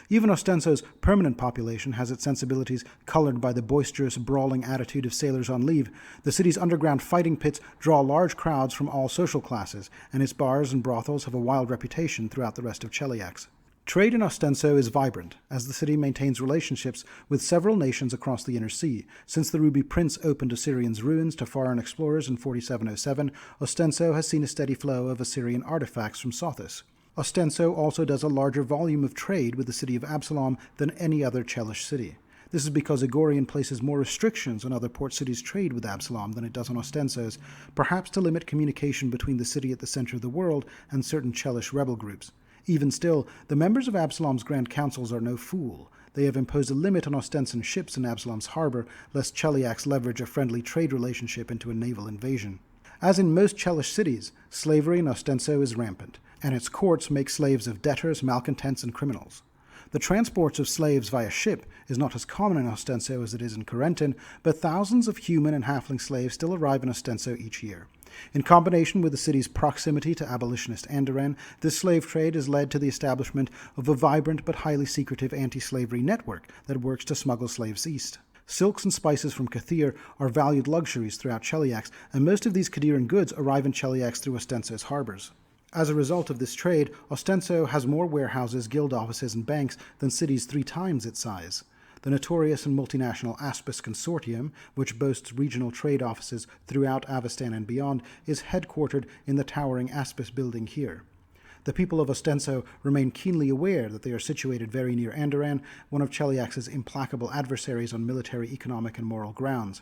Even Ostenso's permanent population has its sensibilities colored by the boisterous, brawling attitude of sailors on leave. The city's underground fighting pits draw large crowds from all social classes, and its bars and brothels have a wild reputation throughout the rest of Cheliax. Trade in Ostenso is vibrant, as the city maintains relationships with several nations across the inner sea. Since the Ruby Prince opened Assyrian's ruins to foreign explorers in 4707, Ostenso has seen a steady flow of Assyrian artifacts from Sothis. Ostenso also does a larger volume of trade with the city of Absalom than any other Chelish city. This is because Egorian places more restrictions on other port cities' trade with Absalom than it does on Ostenso's, perhaps to limit communication between the city at the center of the world and certain Chelish rebel groups. Even still, the members of Absalom's Grand Councils are no fool. They have imposed a limit on Ostensan ships in Absalom's harbor, lest Cheliax leverage a friendly trade relationship into a naval invasion. As in most Chelish cities, slavery in Ostenso is rampant, and its courts make slaves of debtors, malcontents, and criminals. The transports of slaves via ship is not as common in Ostenso as it is in Corentin, but thousands of human and halfling slaves still arrive in Ostenso each year. In combination with the city's proximity to abolitionist Andoran, this slave trade has led to the establishment of a vibrant but highly secretive anti-slavery network that works to smuggle slaves east. Silks and spices from Kathir are valued luxuries throughout Cheliax, and most of these Kadiran goods arrive in Cheliax through Ostenso's harbors. As a result of this trade, Ostenso has more warehouses, guild offices, and banks than cities 3 times its size. The notorious and multinational Aspis Consortium, which boasts regional trade offices throughout Avestan and beyond, is headquartered in the towering Aspis building here. The people of Ostenso remain keenly aware that they are situated very near Andoran, one of Cheliax's implacable adversaries on military, economic, and moral grounds.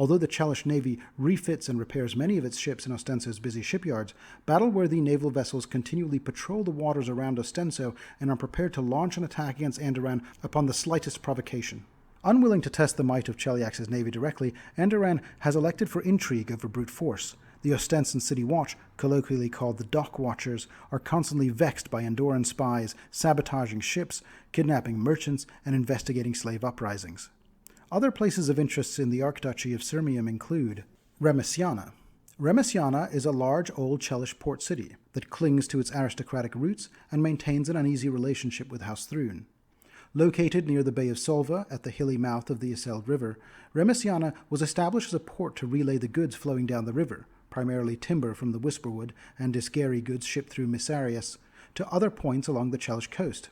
Although the Chelish Navy refits and repairs many of its ships in Ostenso's busy shipyards, battle-worthy naval vessels continually patrol the waters around Ostenso and are prepared to launch an attack against Andoran upon the slightest provocation. Unwilling to test the might of Cheliax's navy directly, Andoran has elected for intrigue over brute force. The Ostensan City Watch, colloquially called the Dock Watchers, are constantly vexed by Andoran spies, sabotaging ships, kidnapping merchants, and investigating slave uprisings. Other places of interest in the Archduchy of Sirmium include Remesiana. Remesiana is a large old Chelish port city that clings to its aristocratic roots and maintains an uneasy relationship with House Thrune. Located near the Bay of Solva at the hilly mouth of the Iseld River, Remesiana was established as a port to relay the goods flowing down the river, primarily timber from the Whisperwood and Disgary goods shipped through Messarius, to other points along the Chelish coast.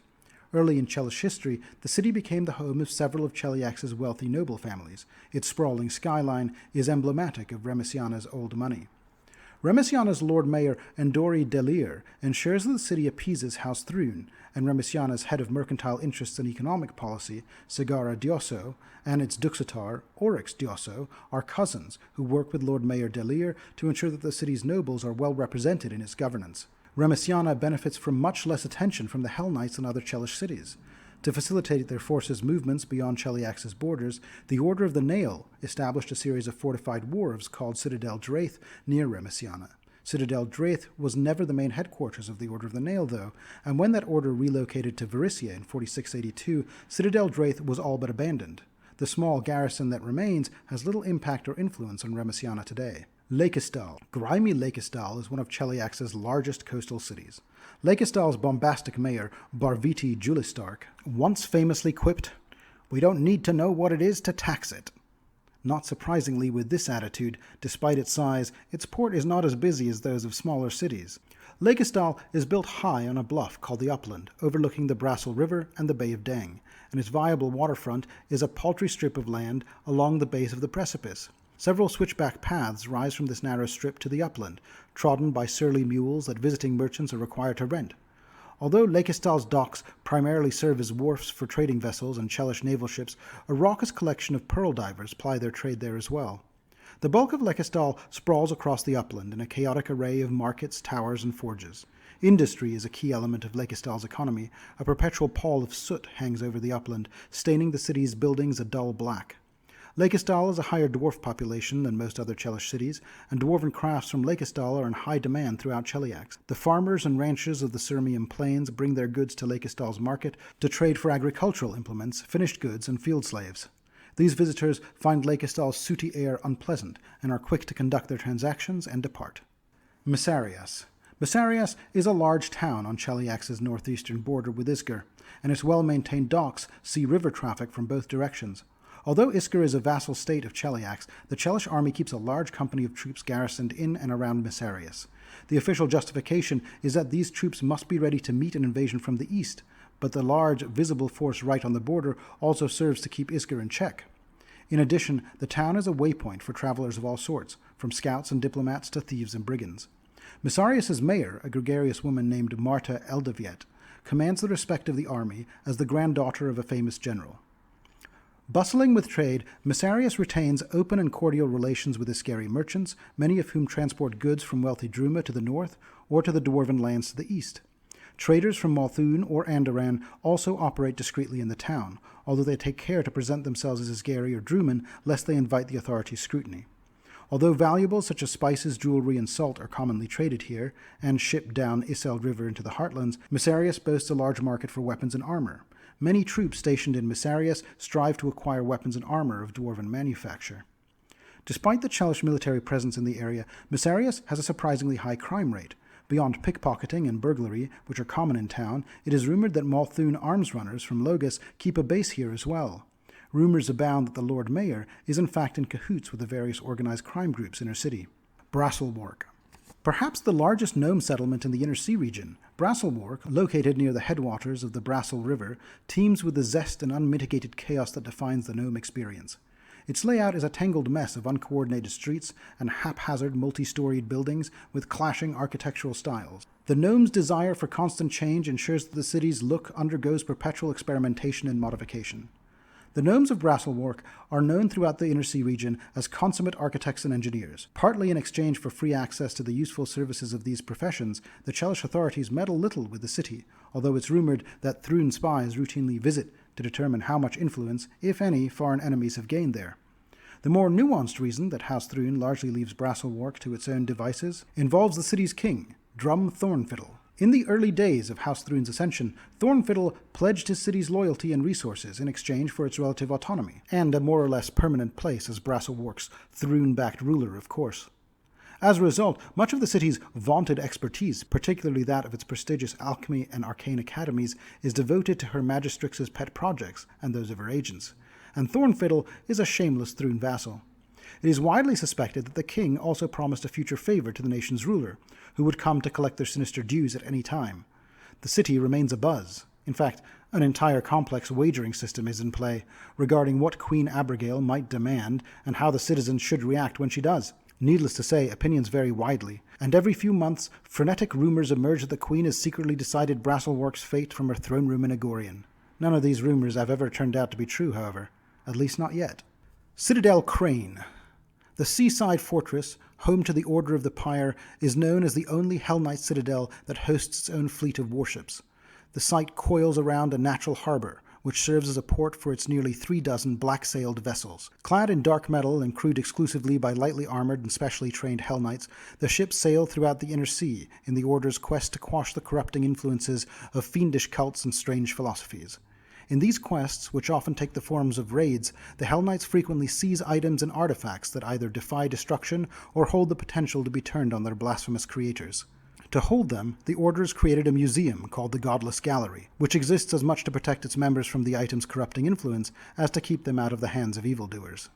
Early in Chelish history, the city became the home of several of Cheliax's wealthy noble families. Its sprawling skyline is emblematic of Remisiana's old money. Remisiana's Lord Mayor Endori Delir ensures that the city appeases House Thrune, and Remisiana's head of mercantile interests and economic policy, Sagara Dioso, and its Duxotar, Oryx Dioso, are cousins who work with Lord Mayor Delir to ensure that the city's nobles are well represented in its governance. Remisiana benefits from much less attention from the Hell Knights than other Chelish cities. To facilitate their forces' movements beyond Cheliax's borders, the Order of the Nail established a series of fortified wharves called Citadel Draith near Remisiana. Citadel Draith was never the main headquarters of the Order of the Nail, though, and when that order relocated to Varissia in 4682, Citadel Draith was all but abandoned. The small garrison that remains has little impact or influence on Remisiana today. Lakestal. Grimy Lakestal is one of Cheliax's largest coastal cities. Lakestal's bombastic mayor, Barviti Julistark, once famously quipped, "We don't need to know what it is to tax it." Not surprisingly, with this attitude, despite its size, its port is not as busy as those of smaller cities. Lakestal is built high on a bluff called the Upland, overlooking the Brassel River and the Bay of Deng, and its viable waterfront is a paltry strip of land along the base of the precipice. Several switchback paths rise from this narrow strip to the upland, trodden by surly mules that visiting merchants are required to rent. Although Lakestal's docks primarily serve as wharfs for trading vessels and Chelish naval ships, a raucous collection of pearl divers ply their trade there as well. The bulk of Lakestal sprawls across the upland in a chaotic array of markets, towers, and forges. Industry is a key element of Lakestal's economy. A perpetual pall of soot hangs over the upland, staining the city's buildings a dull black. Lakestal is a higher dwarf population than most other Chelish cities, and dwarven crafts from Lakestal are in high demand throughout Cheliax. The farmers and ranchers of the Sirmium plains bring their goods to Lakestal's market to trade for agricultural implements, finished goods, and field slaves. These visitors find Lakestal's sooty air unpleasant and are quick to conduct their transactions and depart. Myssarias. Myssarias is a large town on Cheliax's northeastern border with Isger, and its well-maintained docks see river traffic from both directions. Although Isger is a vassal state of Cheliax, the Chelish army keeps a large company of troops garrisoned in and around Myssarias. The official justification is that these troops must be ready to meet an invasion from the east, but the large, visible force right on the border also serves to keep Isger in check. In addition, the town is a waypoint for travelers of all sorts, from scouts and diplomats to thieves and brigands. Myssarias's mayor, a gregarious woman named Marta Eldeviet, commands the respect of the army as the granddaughter of a famous general. Bustling with trade, Myssarias retains open and cordial relations with Isgari merchants, many of whom transport goods from wealthy Druma to the north or to the dwarven lands to the east. Traders from Malthun or Andoran also operate discreetly in the town, although they take care to present themselves as Isgari or Druman lest they invite the authorities' scrutiny. Although valuables such as spices, jewelry, and salt are commonly traded here and shipped down Iseld River into the Heartlands, Myssarias boasts a large market for weapons and armor. Many troops stationed in Myssarias strive to acquire weapons and armor of dwarven manufacture. Despite the Chelish military presence in the area, Myssarias has a surprisingly high crime rate. Beyond pickpocketing and burglary, which are common in town, it is rumored that Malthun arms runners from Logus keep a base here as well. Rumors abound that the Lord Mayor is in fact in cahoots with the various organized crime groups in her city. Brasselwark. Perhaps the largest gnome settlement in the Inner Sea region, Brasselwark, located near the headwaters of the Brassel River, teems with the zest and unmitigated chaos that defines the gnome experience. Its layout is a tangled mess of uncoordinated streets and haphazard multi-storied buildings with clashing architectural styles. The gnome's desire for constant change ensures that the city's look undergoes perpetual experimentation and modification. The gnomes of Brasselwark are known throughout the Inner Sea region as consummate architects and engineers. Partly in exchange for free access to the useful services of these professions, the Chelish authorities meddle little with the city, although it's rumored that Thrune spies routinely visit to determine how much influence, if any, foreign enemies have gained there. The more nuanced reason that House Thrune largely leaves Brasselwark to its own devices involves the city's king, Drum Thornfiddle. In the early days of House Thrune's ascension, Thornfiddle pledged his city's loyalty and resources in exchange for its relative autonomy, and a more or less permanent place as Brasselwark's Thrune-backed ruler, of course. As a result, much of the city's vaunted expertise, particularly that of its prestigious alchemy and arcane academies, is devoted to her Magistrix's pet projects and those of her agents, and Thornfiddle is a shameless Thrune vassal. It is widely suspected that the king also promised a future favor to the nation's ruler, who would come to collect their sinister dues at any time. The city remains abuzz, In fact, an entire complex wagering system is in play regarding what Queen Abigail might demand and how the citizens should react when she does. Needless to say, opinions vary widely, and every few months, frenetic rumors emerge that the Queen has secretly decided Brasselwark's fate from her throne room in Agorian. None of these rumors have ever turned out to be true, however. At least not yet. Citadel Crane. The seaside fortress, home to the Order of the Pyre, is known as the only Hell Knight citadel that hosts its own fleet of warships. The site coils around a natural harbor, which serves as a port for its nearly 36 black-sailed vessels. Clad in dark metal and crewed exclusively by lightly armored and specially trained Hell Knights, the ships sail throughout the Inner Sea in the Order's quest to quash the corrupting influences of fiendish cults and strange philosophies. In these quests, which often take the forms of raids, the Hell Knights frequently seize items and artifacts that either defy destruction or hold the potential to be turned on their blasphemous creators. To hold them, the Order has created a museum called the Godless Gallery, which exists as much to protect its members from the item's corrupting influence as to keep them out of the hands of evildoers.